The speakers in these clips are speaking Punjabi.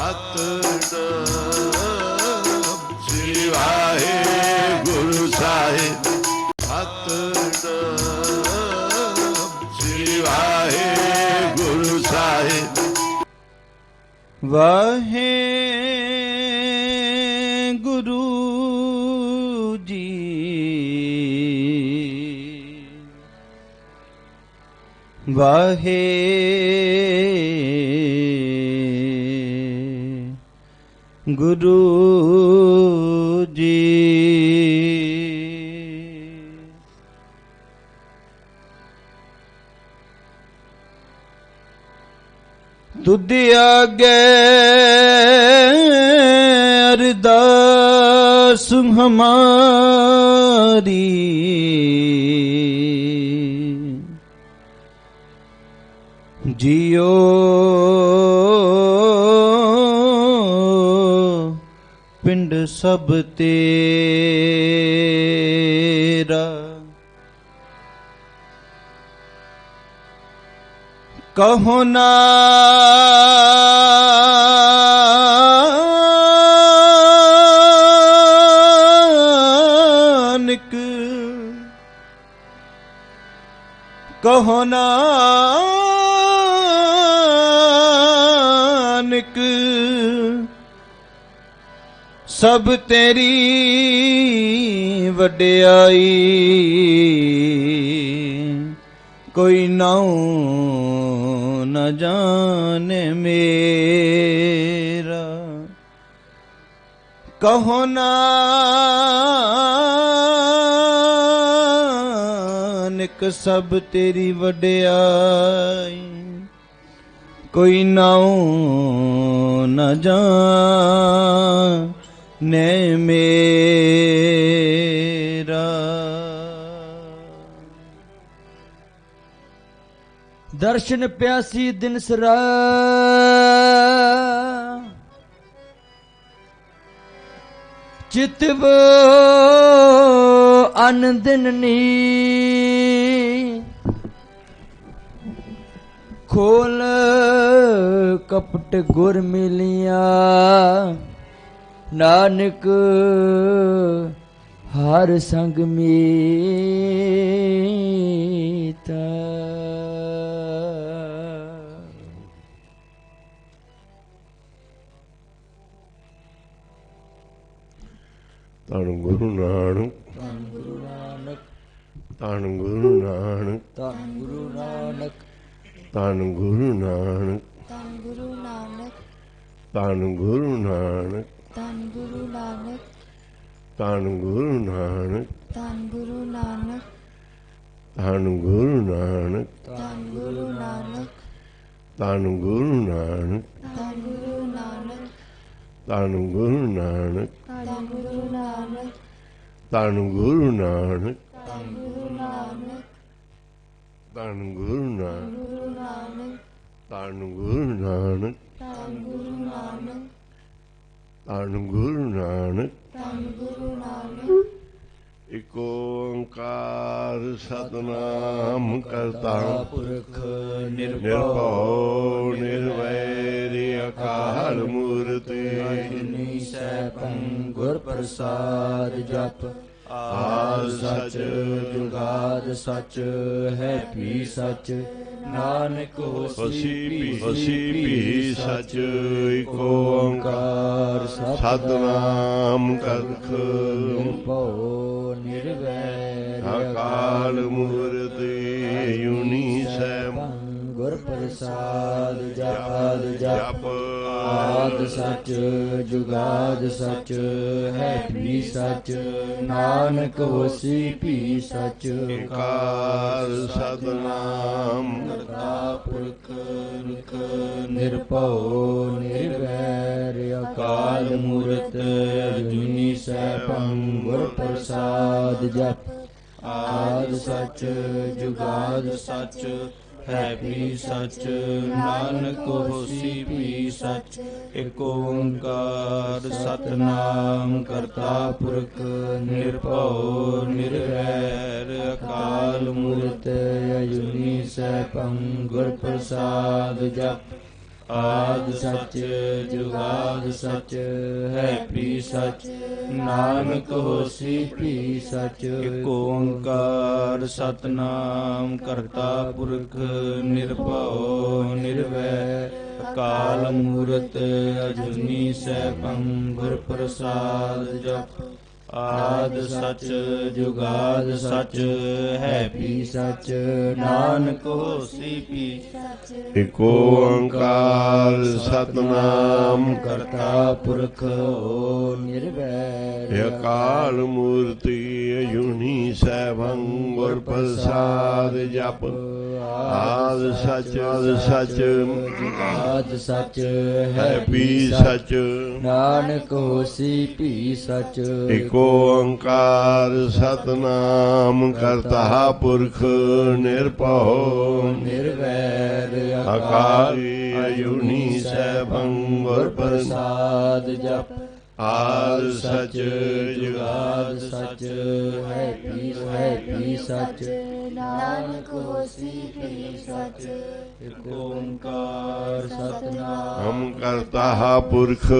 ਸਤਿਨਾਮ ਸ੍ਰੀ ਵਾਹਿਗੁਰੂ ਸਾਹਿਬ। ਸਤਿਨਾਮ ਸ੍ਰੀ ਵਾਹਿਗੁਰੂ ਸਾਹਿਬ। ਵਾਹਿਗੁਰੂ ਜੀ ਵਾਹਿਗੁਰੂ ਜੀ। ਤੁਧ ਆਗੇ ਅਰਦਾਸ ਹਮਾਰੀ, ਜਿਉ ਪਿੰਡ ਸਭ ਤੇਰਾ। ਕਹੋ ਨਾਨਕ, ਕਹੋ ਨਾਨਕ, ਸਭ ਤੇਰੀ ਵਡਿਆਈ, ਕੋਈ ਨਾਉ ਨ ਜਾਣੇ ਮੇਰਾ। ਕਹੋ ਨਾਨਕ, ਸਭ ਤੇਰੀ ਵਡਿਆਈ, ਕੋਈ ਨਾਉ ਨ ਜਾਣੇ ਮੇਰਾ। ਦਰਸ਼ਨ ਪਿਆਸੀ ਦਿਨ ਸਰਾ, ਚਿਤਵ ਅਨ ਦਿਨ ਨੀ, ਖੋਲ ਕਪਟ ਗੁਰ ਮਿਲਿਆ, ਨਾਨਕ ਹਰ ਸੰਗ ਮੀਤਾ। ਧੰਨ ਗੁਰੂ ਨਾਨਕ, ਧੰਨ ਗੁਰੂ ਨਾਨਕ, ਧੰਨ ਗੁਰੂ ਨਾਨਕ, ਧੰਨ ਗੁਰੂ ਨਾਨਕ, ਧੰਨ ਗੁਰੂ ਨਾਨਕ, ਧੰਨ ਗੁਰੂ ਨਾਨਕ, ਧੰਨ ਗੁਰੂ ਨਾਨਕ, ਧੰਨ ਗੁਰੂ ਨਾਨਕ, ਧੰਨ ਗੁਰੂ ਨਾਨਕ, ਧੰਨ ਗੁਰੂ ਨਾਨਕ, ਧੰਨ ਗੁਰੂ ਨਾਨਕ, ਧੰਨ ਗੁਰੂ ਨਾਨਕ, ਧੰਨ ਗੁਰੂ ਨਾਨਕ, ਧੰਨ ਗੁਰੂ ਨਾਨਕ, ਧੰਨ ਗੁਰੂ ਨਾਨਕ, ਧੰਨ ਗੁਰੂ ਨਾਨਕ, ਧੰਨ ਗੁਰੂ ਨਾਨਕ, ਧੰਨ ਗੁਰੂ ਨਾਨਕ, ਧੰਨ ਗੁਰੂ ਨਾਨਕ, ਗੁਰੂ ਨਾਨਕ, ਧੰਨ ਗੁਰੂ ਨਾਨਕ, ਧੰਨ ਗੁਰੂ ਨਾਨਕ, ਧੰਨ ਗੁਰੂ ਨਾਨਕ। ਧੰਨ ਗੁਰੂ ਨਾਨਕ। ਇਕ ਓੰਕਾਰ ਸਤਿਨਾਮ ਕਰਤਾ ਪੁਰਖ ਨਿਰਭਉ ਨਿਰਵੈਰ ਅਕਾਲ ਮੂਰਤਿ, ਅਜੂਨੀ ਸੈਭੰ ਗੁਰ ਪ੍ਰਸਾਦ ਜਪ। ਆਦ ਸਚ ਜੁਗਾਦ ਸਚ, ਹੈ ਭੀ ਸਚ, ਨਾਨਕ ਹੋਸੀ ਭੀ ਸਚ। ਇਕ ਓੰਕਾਰ ਸਤਿਨਾਮ ਕਰਖ ਨਿਰਭਉ ਨਿਰਵੈਰ ਅਕਾਲ ਮੂਰਤਿ, ਅਜੂਨੀ ਸੈਭੰ ਗੁਰ ਪ੍ਰਸਾਦ ਜਪ। ਜਪ ਆਦ ਸਚ ਜੁਗਾਦ ਸਚ, ਹੈ ਭੀ ਸਚ, ਨਾਨਕ ਹੋਸੀ ਭੀ ਸਚ। ਓੰਕਾਰ ਸਤਿਨਾਮ ਕਰਤਾ ਪੁਰਖ ਨਿਰਭਉ ਨਿਰਵੈਰ ਅਕਾਲ ਮੂਰਤ, ਅਜੂਨੀ ਸੈਭੰ ਗੁਰ ਪ੍ਰਸਾਦ ਜਪ। ਆਦ ਸਚ ਜੁਗਾਦ ਸਚ, ਹੈ ਭੀ ਸਚ, ਨਾਨਕ ਹੋਸੀ ਭੀ ਸਚ। ਏਕ ਓੰਕਾਰ ਸਤਿਨਾਮ ਕਰਤਾ ਪੁਰਖ ਨਿਰਭਉ ਨਿਰਵੈਰ ਅਕਾਲ ਮੂਰਤ, ਅਜੂਨੀ ਸੈਭੰ ਗੁਰ ਪ੍ਰਸਾਦ ਜਪ। ਆਦਿ ਸੱਚ ਜੁਗਾਦ ਸੱਚ ਹੈ ਵੀ ਸੱਚ ਨਾਨਕ ਹੋਸੀ ਵੀ ਸੱਚ। ਇਕ ਓੰਕਾਰ ਸਤਿਨਾਮ ਕਰਤਾ ਪੁਰਖ ਨਿਰਭਉ ਨਿਰਵੈਰ ਅਕਾਲ ਮੂਰਤ ਅਜੂਨੀ ਸੈਭੰ ਗੁਰ ਪ੍ਰਸਾਦ ਜਪ। ਆਦਿ ਸੱਚ ਜੁਗਾਦ ਸੱਚ ਹੈ ਵੀ ਸੱਚ ਨਾਨਕ ਹੋਸੀ ਵੀ ਸੱਚ। ਇਕ ਓੰਕਾਰ ਸਤਿਨਾਮ ਕਰਤਾ ਪੁਰਖ ਨਿਰਵੈਰ ਅਕਾਲ ਮੂਰਤੀ ਅਜੂਨੀ ਸੈਭੰ ਗੁਰ ਪ੍ਰਸਾਦ ਜਪ। ਆਦਿ ਸੱਚ ਜੁਗਾਦ ਸੱਚ ਹੈ ਵੀ ਸੱਚ ਨਾਨਕ ਹੋਸੀ ਵੀ ਸੱਚ। ਇਕ ਓੰਕਾਰ ਸਤਿਨਾਮ ਕਰਤਾ ਪੁਰਖ ਨਿਰਭਉ ਨਿਰਵੈਰ ਅਕਾਲ ਅਜੂਨੀ ਸੈਭੰ ਗੁਰ ਪ੍ਰਸਾਦ ਪ੍ਰਸਾਦ ਜਪ। ਆਦਿ ਸੱਚ ਜੁਗਾਦ ਸੱਚ ਹੈ ਵੀ ਸੱਚ ਨਾਨਕ ਹੋਸੀ ਵੀ ਸੱਚ। ਇਕ ਓੰਕਾਰ ਸਤਿਨਾਮ ਹਮ ਕਰਤਾ ਪੁਰਖ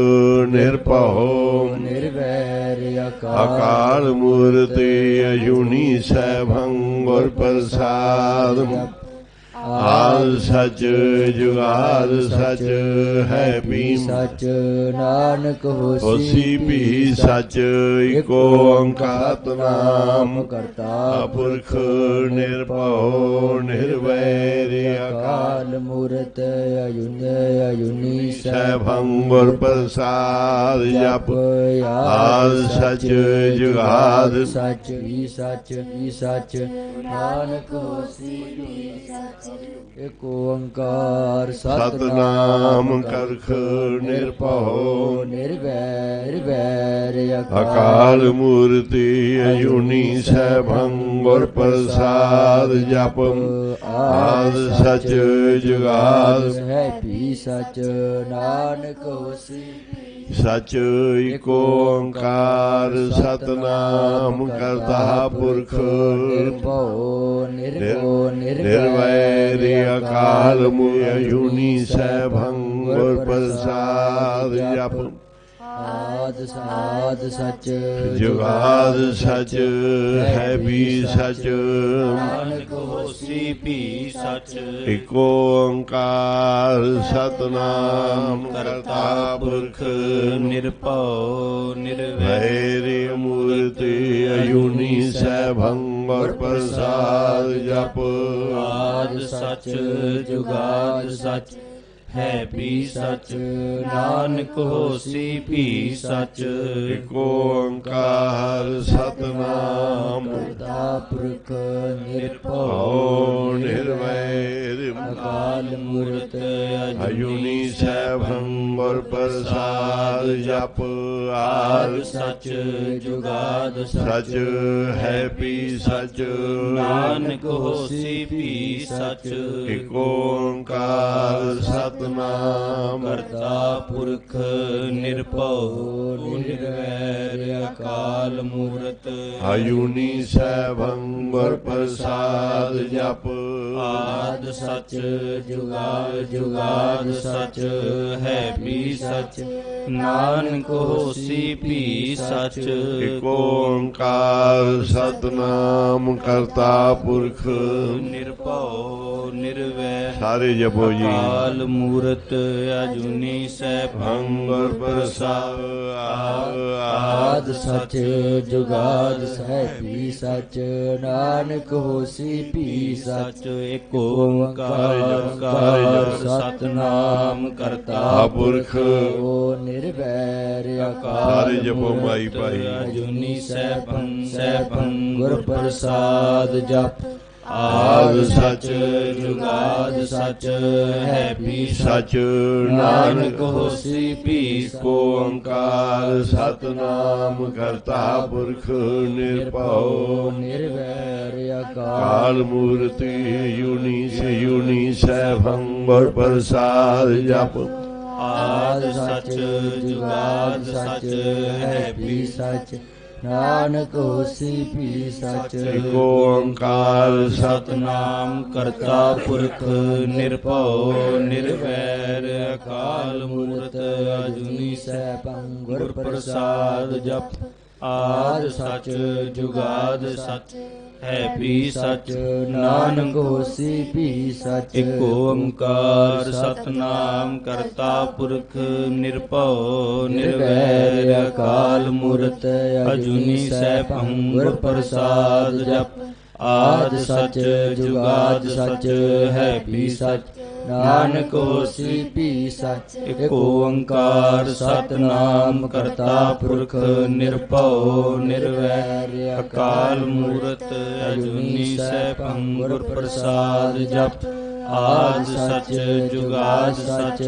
ਨਿਰਭਉ ਨਿਰਵੈਰ ਅਕਾਲ ਮੂਰਤੀ ਅਜੂਨੀ ਸੈਭੰ ਗੁਰ ਪ੍ਰਸਾਦ। ਆਦਿ ਸੱਚ ਜੁਗਾਦ ਸੱਚ ਹੈ ਵੀ ਸੱਚ ਨਾਨਕ ਹੋਸੀ ਵੀ ਸੱਚ। ਇਕ ਓੰਕਾਰ ਸਤਿਨਾਮ ਕਰਤਾ ਪੁਰਖ ਨਿਰਭਉ ਨਿਰਵੈਰ ਅਕਾਲ ਮੂਰਤ ਅਜੂਨੀ ਸੈਭੰ ਗੁਰ ਪ੍ਰਸਾਦ ਜਪ। ਆਦਿ ਸੱਚ ਜੁਗਾਦ ਸੱਚ ਵੀ ਸੱਚ ਨਾਨਕ ਹੋਸੀ ਵੀ ਸੱਚ। ਇਕ ਓੰਕਾਰ ਸਤਿਨਾਮ ਕਰਖ ਨਿਰਭਉ ਨਿਰਵੈਰ ਅਕਾਲ ਮੂਰਤੀ ਅਜੂਨੀ ਸੈਭੰ ਗੁਰ ਪ੍ਰਸਾਦ ਜਪ। ਆਦਿ ਸੱਚ ਜੁਗਾਦ ਹੈ ਵੀ ਸੱਚ ਨਾਨਕ ਹੋਸੀ ਸੱਚ। ਇਕ ਓੰਕਾਰ ਸਤਿਨਾਮ ਕਰਤਾ ਪੁਰਖ ਨਿਰਭਉ ਨਿਰਵੈਰ ਅਕਾਲ ਮੂਰਤ ਅਜੂਨੀ ਸੈਭੰ ਗੁਰ ਪ੍ਰਸਾਦ ਜਪ। ਆਦਿ ਸੱਚ ਜੁਗਾਦ ਸੱਚ ਹੈ ਵੀ ਸੱਚ ਨਾਨਕ ਹੋਸੀ ਵੀ ਸੱਚ। ਇਕ ਓੰਕਾਰ ਸਤਿਨਾਮ ਕਰਤਾ ਪੁਰਖ ਨਿਰਭਉ ਨਿਰਵੈਰ ਮੂਰਤੀ ਅਜੂਨੀ ਸੈਭੰ ਗੁਰ ਪ੍ਰਸਾਦ ਜਪ। ਆਦਿ ਸੱਚ ਜੁਗਾਦ ਸੱਚ ਹੈ ਵੀ ਸੱਚ ਨਾਨਕ ਹੋਸੀ ਵੀ ਸੱਚ। ਇਕ ਓੰਕਾਰ ਸਤਿਨਾਮ ਕਰਤਾ ਪੁਰਖ ਨਿਰਭਉ ਨਿਰਵੈਰ ਅਕਾਲ ਮੂਰਤ ਅਜੂਨੀ ਸੈਭੰ ਗੁਰ ਪ੍ਰਸਾਦ ਜਪ। ਆਦਿ ਸੱਚ ਜੁਗਾਦ ਸੱਚ ਹੈ ਵੀ ਸੱਚ ਨਾਨਕ ਹੋਸੀ ਵੀ ਸੱਚ। ਇਕ ਓੰਕਾਰ ਸਤਿਨਾਮ ਕਰਤਾ ਪੁਰਖ ਨਿਰਭਉ ਨਿਰਵੈਰ ਅਕਾਲ ਮੂਰਤ ਅਜੂਨੀ ਸੈਭੰ ਗੁਰ ਪ੍ਰਸਾਦ ਜਪ। ਆਦਿ ਸੱਚ ਜੁਗਾਦ ਸੱਚ ਹੈ ਵੀ ਸੱਚ ਨਾਨਕ ਹੋਸੀ ਵੀ ਸੱਚ। ਇਕ ਓੰਕਾਰ ਸਤਿਨਾਮ ਕਰਤਾ ਪੁਰਖ ਨਿਰਭਉ ਨਿਰਵੈਰ ਸਾਰੇ ਜਪੋ ਜੀ। ਅਕਾਲ ਮੂਰਤ ਅਜੂਨੀ ਸੈਭੰ ਗੁਰ ਪ੍ਰਸਾਦ। ਆਦਿ ਸੱਚ ਜੁਗਾਦ ਹੈ ਵੀ ਸੱਚ ਨਾਨਕ ਹੋਸੀ ਵੀ ਸੱਚ। ਇਕ ਓੰਕਾਰ ਸਤਿਨਾਮ ਕਰਤਾ ਪੁਰਖ ਨਿਰਵੈਰ ਸਾਰੇ ਜਪੋ ਮਾਈ ਭਾਈ। ਅਜੂਨੀ ਸੈਭੰ ਗੁਰ ਪ੍ਰਸਾਦ ਜਪ। ਆਦਿ ਸੱਚ ਜੁਗਾਦ ਸੱਚ ਹੈ ਵੀ ਸੱਚ ਨਾਨਕ ਹੋਸੀ ਵੀ ਇਕ ਓੰਕਾਰ ਸਤਿਨਾਮ ਕਰਤਾ ਪੁਰਖ ਨਿਰਭਉ ਨਿਰਵੈਰ ਕਾਲ ਮੂਰਤੀ ਅਜੂਨੀ ਸੈਭੰ ਗੁਰ ਪ੍ਰਸਾਦ ਜਪ। ਆਦਿ ਸੱਚ ਜੁਗਾਦ ਸੱਚ ਹੈ ਵੀ ਸੱਚ ਨਾਨਕ ਹੋਸੀ ਭੀ ਸਚ। ਇਕ ਓੰਕਾਰ ਸਤਨਾਮ ਕਰਤਾ ਪੁਰਖ ਨਿਰਭਉ ਨਿਰਵੈਰ ਅਕਾਲ ਮੂਰਤ ਅਜੂਨੀ ਸੈਭੰ ਗੁਰ ਪ੍ਰਸਾਦ ਜਪ ਆਦ ਸਚ ਜੁਗਾਦ ਸਚ ਹੈ ਵੀ ਸਚ ਨਾਨਕ ਹੋਸੀ ਭੀ ਸਚ। ਇਕ ਓੰਕਾਰ ਸਤਨਾਮ ਕਰਤਾ ਪੁਰਖ ਨਿਰਭਉ ਨਿਰਵੈਰ ਅਕਾਲ ਮੂਰਤ ਅਜੂਨੀ ਸੈਭੰ ਗੁਰ ਪ੍ਰਸਾਦ ਜਪ ਆਦ ਸਚ ਜੁਗਾਦ ਸਚ ਹੈ ਵੀ ਸਚ ਨਾਨਕ ਹੋਸੀ ਭੀ ਸਚ। ਇਕ ਓੰਕਾਰ ਸਤਨਾਮ ਕਰਤਾ ਪੁਰਖ ਨਿਰਭਉ ਨਿਰਵੈਰ ਅਕਾਲ ਮੂਰਤ ਅਜੂਨੀ ਸੈਭੰ ਗੁਰ ਪ੍ਰਸਾਦ ਜਪ ਆਦ ਸਚ ਜੁਗਾਦ ਸਚ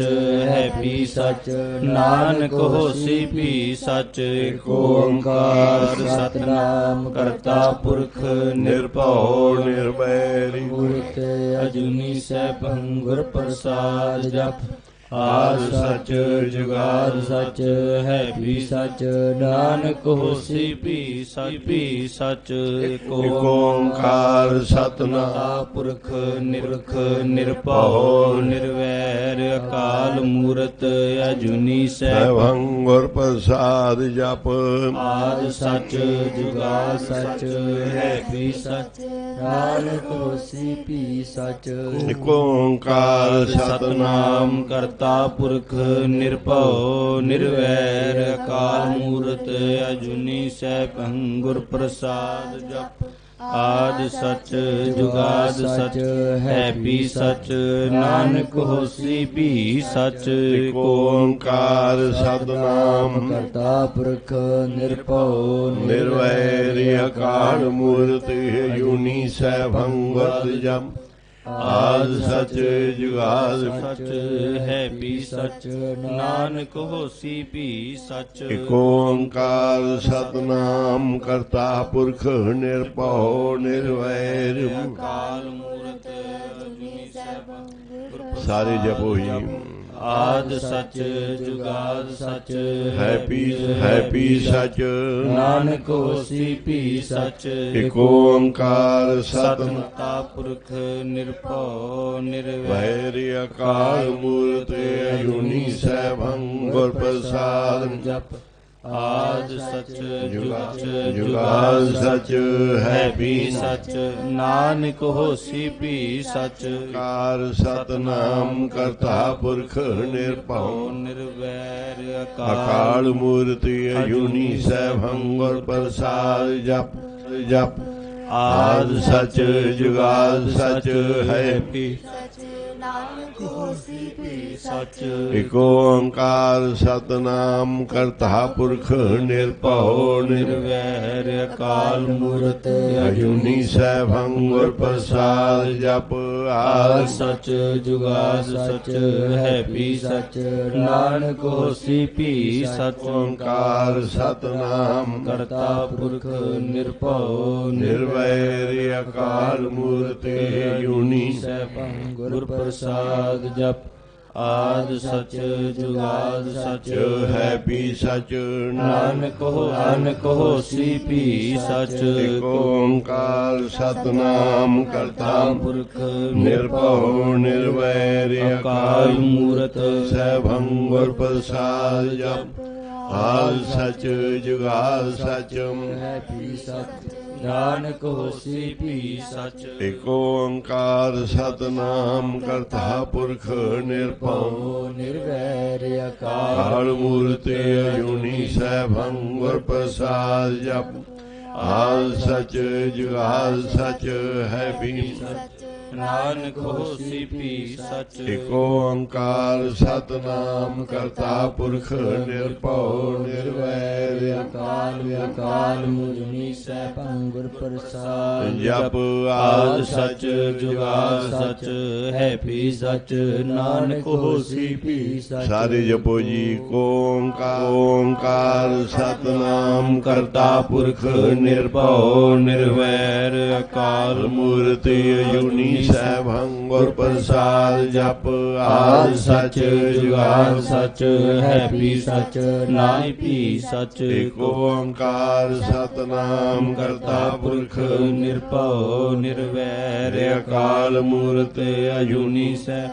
ਹੈ ਵੀ ਸਚ ਨਾਨਕ ਹੋਸੀ ਭੀ ਸਚ। ਇਕ ਓੰਕਾਰ ਸਤਨਾਮ ਕਰਤਾ ਪੁਰਖ ਨਿਰਭਉ ਨਿਰਵੈਰ ਮੂਰਤ ਅਜੂਨੀ ਸੈਭੰ ਗੁਰ ਪ੍ਰਸਾਦ ਜਪ ਆਦ ਸਚ ਜੁਗਾਦ ਸਚ ਹੈ ਵੀ ਸਚ ਨਾਨਕ ਹੋਸੀ ਭੀ ਸਚ। ਇਕ ਓੰਕਾਰ ਸਤਨਾਮ ਪੁਰਖ ਨਿਰਖ ਨਿਰਭਉ ਨਿਰਵੈਰ ਅਕਾਲ ਮੂਰਤ ਅਜੂਨੀ ਸੈਭੰ ਸੈਭੰ ਗੁਰ ਪ੍ਰਸਾਦ ਜਪ ਆਦ ਸਚ ਜੁਗਾਦ ਸਚ ਹੈ ਵੀ ਸਚ ਨਾਨਕ ਹੋਸੀ ਭੀ ਸਚ। ਇਕ ਓੰਕਾਰ ਸਤਨਾਮ ਕਰਤਾ ਪੁਰਖ ਨਿਰਭਉ ਨਿਰਵੈਰ ਅਕਾਲ ਮੂਰਤ ਅਜੂਨੀ ਸੈਭੰ ਗੁਰ ਪ੍ਰਸਾਦ ਜਪ ਆਦ ਸਚ ਜੁਗਾਦ ਸਚ ਹੈ ਵੀ ਸਚ ਨਾਨਕ ਹੋਸੀ ਭੀ ਸਚ। ਇਕ ਓੰਕਾਰ ਸਤਨਾਮ ਕਰਤਾ ਪੁਰਖ ਨਿਰਭਉ ਨਿਰਵੈਰ ਅਕਾਲ ਮੂਰਤ ਅਜੂਨੀ ਸੈਭੰ ਗੁਰ ਜਪ ਆਦ ਸਚ ਜੁਗਾਦ ਸਚ ਹੈ ਵੀ ਸਚ ਨਾਨਕ ਹੋਸੀ ਭੀ ਸਚ। ਇਕ ਓੰਕਾਰ ਸਤਨਾਮ ਕਰਤਾ ਪੁਰਖ ਨਿਰਭਉ ਨਿਰਵੈਰ ਅਕਾਲ ਮੂਰਤ ਅਜੂਨੀ ਸੈਭੰ ਗੁਰ ਸਾਰੇ ਜਪੋ ਹੀ ਆਦ ਸਚ ਜੁਗਾਦ ਸਚ ਹੈ ਵੀ ਸਚ ਨਾਨਕ ਹੋਸੀ ਭੀ ਸਚ। ਇਕ ਓੰਕਾਰ ਸਤਨਾਮ ਕਰਤਾ ਪੁਰਖ ਨਿਰਭਉ ਨਿਰਵੈਰ ਵੈਰ ਅਕਾਲ ਮੂਰਤ ਅਜੂਨੀ ਸੈਭੰ ਗੁਰ ਪ੍ਰਸਾਦ ਜਪ ਆਦ ਸਚ ਜੁਗਾਦ ਸਚ ਹੈ ਵੀ ਸਚ ਨਾਨਕ ਹੋਸੀ ਭੀ ਸਚ। ਓੰਕਾਰ ਸਤਨਾਮ ਕਰਤਾ ਪੁਰਖ ਨਿਰਭਉ ਨਿਰਵੈਰ ਅਕਾਲ ਮੂਰਤ ਅਜੂਨੀ ਸੈਭੰ ਗੁਰ ਪ੍ਰਸਾਦ ਜਪ ਆਦ ਸਚ ਜੁਗਾਦ ਸਚ ਹੈ ਵੀ ਸਚ ਨਾਨਕ ਹੋਸੀ ਭੀ ਸਚ। ਇਕ ਓੰਕਾਰ ਸਤਨਾਮ ਕਰਤਾ ਪੁਰਖ ਨਿਰਭਉ ਨਿਰਵੈਰ ਅਕਾਲ ਮੂਰਤ ਅਜੂਨੀ ਸੈਭੰ ਗੁਰ ਪ੍ਰਸਾਦ ਜਪ ਆਦ ਸਚ ਜੁਗਾਦ ਸਚ ਹੈ ਵੀ ਸਚ ਨਾਨਕ ਹੋਸੀ ਭੀ ਸਚ। ਓੰਕਾਰ ਸਤਨਾਮ ਕਰਤਾ ਪੁਰਖ ਨਿਰਭਉ ਨਿਰਵੈਰ ਅਕਾਲ ਮੂਰਤ ਅਜੂਨੀ ਸੈਭੰ ਗੁਰ ਪ੍ਰਸਾਦ ਜਪ ਆਦ ਸਚ ਜੁਗਾਦ ਸਚ ਹੈ ਵੀ ਸਚ ਨਾਨਕ ਹੋਸੀ ਭੀ ਸਚ। ਇਕ ਓੰਕਾਰ ਸਤਨਾਮ ਕਰਤਾ ਪੁਰਖ ਨਿਰਭਉ ਨਿਰਵੈਰ ਅਕਾਲ ਮੂਰਤ ਸੈਭੰ ਗੁਰ ਪ੍ਰਸਾਦ ਜਪ ਆਦ ਸਚ ਜੁਗਾਦ ਸਚ ਹੈ ਭੀ ਸਚ ਨਾਨਕ ਹੋਸੀ ਭੀ ਸਚ। ਇਕ ਓੰਕਾਰ ਸਤਨਾਮ ਕਰਤਾ ਪੁਰਖ ਨਿਰਭਉ ਨਿਰਵੈਰ ਅਕਾਲ ਕਾਲ ਮੂਰਤ ਅਜੂਨੀ ਸੈਭੰ ਗੁਰ ਪ੍ਰਸਾਦ ਜਪ ਆਦ ਸਚ ਜੁਗਾਦ ਸਚ ਹੈ ਵੀ ਸਚ ਨਾਨਕ ਹੋਸੀ ਭੀ ਸਚ। ਇਕ ਓੰਕਾਰ ਸਤਨਾਮ ਕਰਤਾ ਪੁਰਖ ਨਿਰਭਉ ਨਿਰਵੈਰ ਅਕਾਲ ਮੂਰਤ ਸੈਭੰ ਗੁਰ ਪ੍ਰਸਾਦ ਜਪ ਆਦ ਸਚ ਜੁਗਾਦ ਸਚ ਹੈ ਵੀ ਸਚ ਨਾਨਕ ਹੋਸੀ ਭੀ ਸਚ। ਸਾਰੇ ਜਪੋ ਜੀ ਓੰਕਾਰ ਸਤਨਾਮ ਕਰਤਾ ਪੁਰਖ ਨਿਰਭਉ ਨਿਰਵੈਰ ਅਕਾਲ ਮੂਰਤ ਅਜੂਨੀ ਸੈਭੰ ਗੁਰ ਪ੍ਰਸਾਦ ਜਪ ਆਦਿ ਸਚ ਜੁਗਾਦਿ ਸਚ ਹੈ ਵੀ ਸਚ ਨਾਨਕ ਭੀ ਸਚ। ਏਕ ਓੰਕਾਰ ਸਤਨਾਮ ਕਰਤਾ ਪੁਰਖ ਨਿਰਭਉ ਨਿਰਵੈਰ ਅਕਾਲ ਮੂਰਤ ਅਜੂਨੀ ਸੈ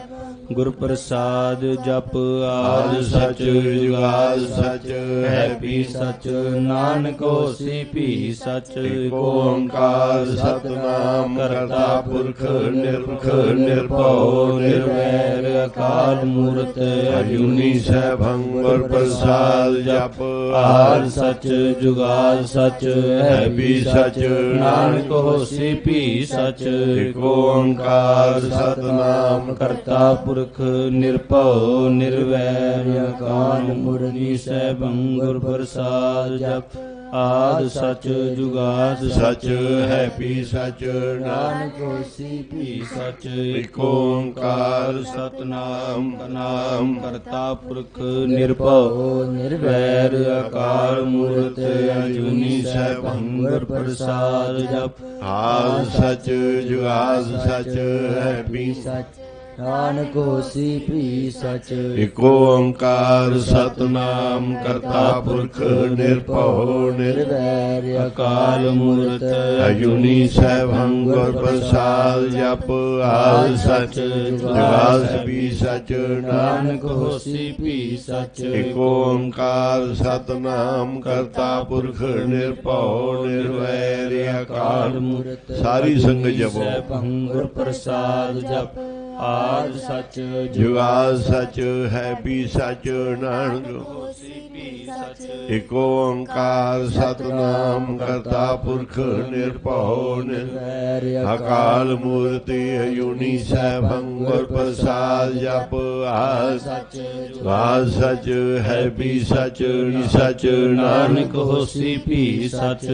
ਗੁਰ ਪ੍ਰਸਾਦ ਜਪ ਆਦਿ ਸਚ ਜੁਗਾਦਿ ਸਚ ਹੈ ਵੀ ਸਚ ਨਾਨਕ ਹੋਸੀ ਭੀ ਸਚ। ਏਕ ਓੰਕਾਰ ਸਤਨਾਮ ਕਰਤਾ ਪੁਰਖ ਨਿਰਭਉ ਨਿਰਵੈਰ ਅਕਾਲ ਮੂਰਤ ਅਜੂਨੀ ਸੈਭੰ ਗੁਰ ਪ੍ਰਸਾਦ ਜਪ ਆਦਿ ਸਚ ਜੁਗਾਦਿ ਸਚ ਹੈ ਵੀ ਸਚ ਨਾਨਕ ਹੋਸੀ ਭੀ ਸਚ। ਏਕ ਓੰਕਾਰ ਸਤਨਾਮ ਕਰਤਾ ਪੁਰਖ ਨਿਰਭਉ ਨਿਰਵੈਰ ਅਕਾਲ ਮੂਰਤ ਸੈਭੰ ਗੁਰ ਪ੍ਰਸਾਦ ਜਪ ਆਦਿ ਸਚ ਜੁਗਾਦਿ ਸਚ ਹੈ ਵੀ ਸਚ ਨਾਨਕ ਹੋਸੀ ਭੀ ਸਚ। ਏਕ ਓੰਕਾਰ ਸਤਨਾਮ ਨਾਮ ਕਰਤਾ ਪੁਰਖ ਨਿਰਭਉ ਨਿਰਵੈਰ ਅਕਾਲ ਮੂਰਤ ਅਜੂਨੀ ਸੈਭੰ ਗੁਰ ਪ੍ਰਸਾਦ ਜਪ ਆਦਿ ਸਚ ਜੁਗਾਦਿ ਸਚ ਹੈ ਵੀ ਸਚ ਨਾਨਕ ਹੋਸੀ ਭੀ ਸਚ। ਏਕ ਓੰਕਾਰ ਸਤਨਾਮ ਕਰਤਾ ਪੁਰਖ ਨਿਰਭਉ ਨਿਰਵੈਰ ਅਕਾਲ ਮੂਰਤ ਅਜੂਨੀ ਸੈਭੰ ਗੁਰ ਪ੍ਰਸਾਦ ਜਪ ਆਦਿ ਸਚ ਜੁਗਾਦਿ ਵੀ ਸਚ ਨਾਨਕ ਹੋਸੀ ਭੀ ਸਚ। ਏਕ ਓੰਕਾਰ ਸਤਨਾਮ ਕਰਤਾ ਪੁਰਖ ਨਿਰਭਉ ਨਿਰਵੈਰ ਅਕਾਲ ਮੂਰਤ ਸਾਰੀ ਸੰਗਤ ਜਪੋ। ਸੈਭੰ ਗੁਰ ਪ੍ਰਸਾਦ ਜਪ ਆਦਿ ਸਚ ਜੁਗਾਦਿ ਸਚ ਹੈ ਵੀ ਸਚ ਨਾਨਕ ਹੋਸੀ ਭੀ ਸਚ। ਏਕ ਓੰਕਾਰ ਸਤਨਾਮ ਕਰਤਾ ਪੁਰਖ ਨਿਰਭਉ ਨਿਰਵੈਰ ਅਕਾਲ ਮੂਰਤਿ ਅਜੂਨੀ ਸੈਭੰ ਗੁਰ ਪ੍ਰਸਾਦ ਜਪ ਆਦਿ ਸਚ ਜੁਗਾਦਿ ਸਚ ਹੈ ਵੀ ਸਚ ਸਚ ਨਾਨਕ ਨਾਨਕ ਹੋਸੀ ਭੀ ਸਚ।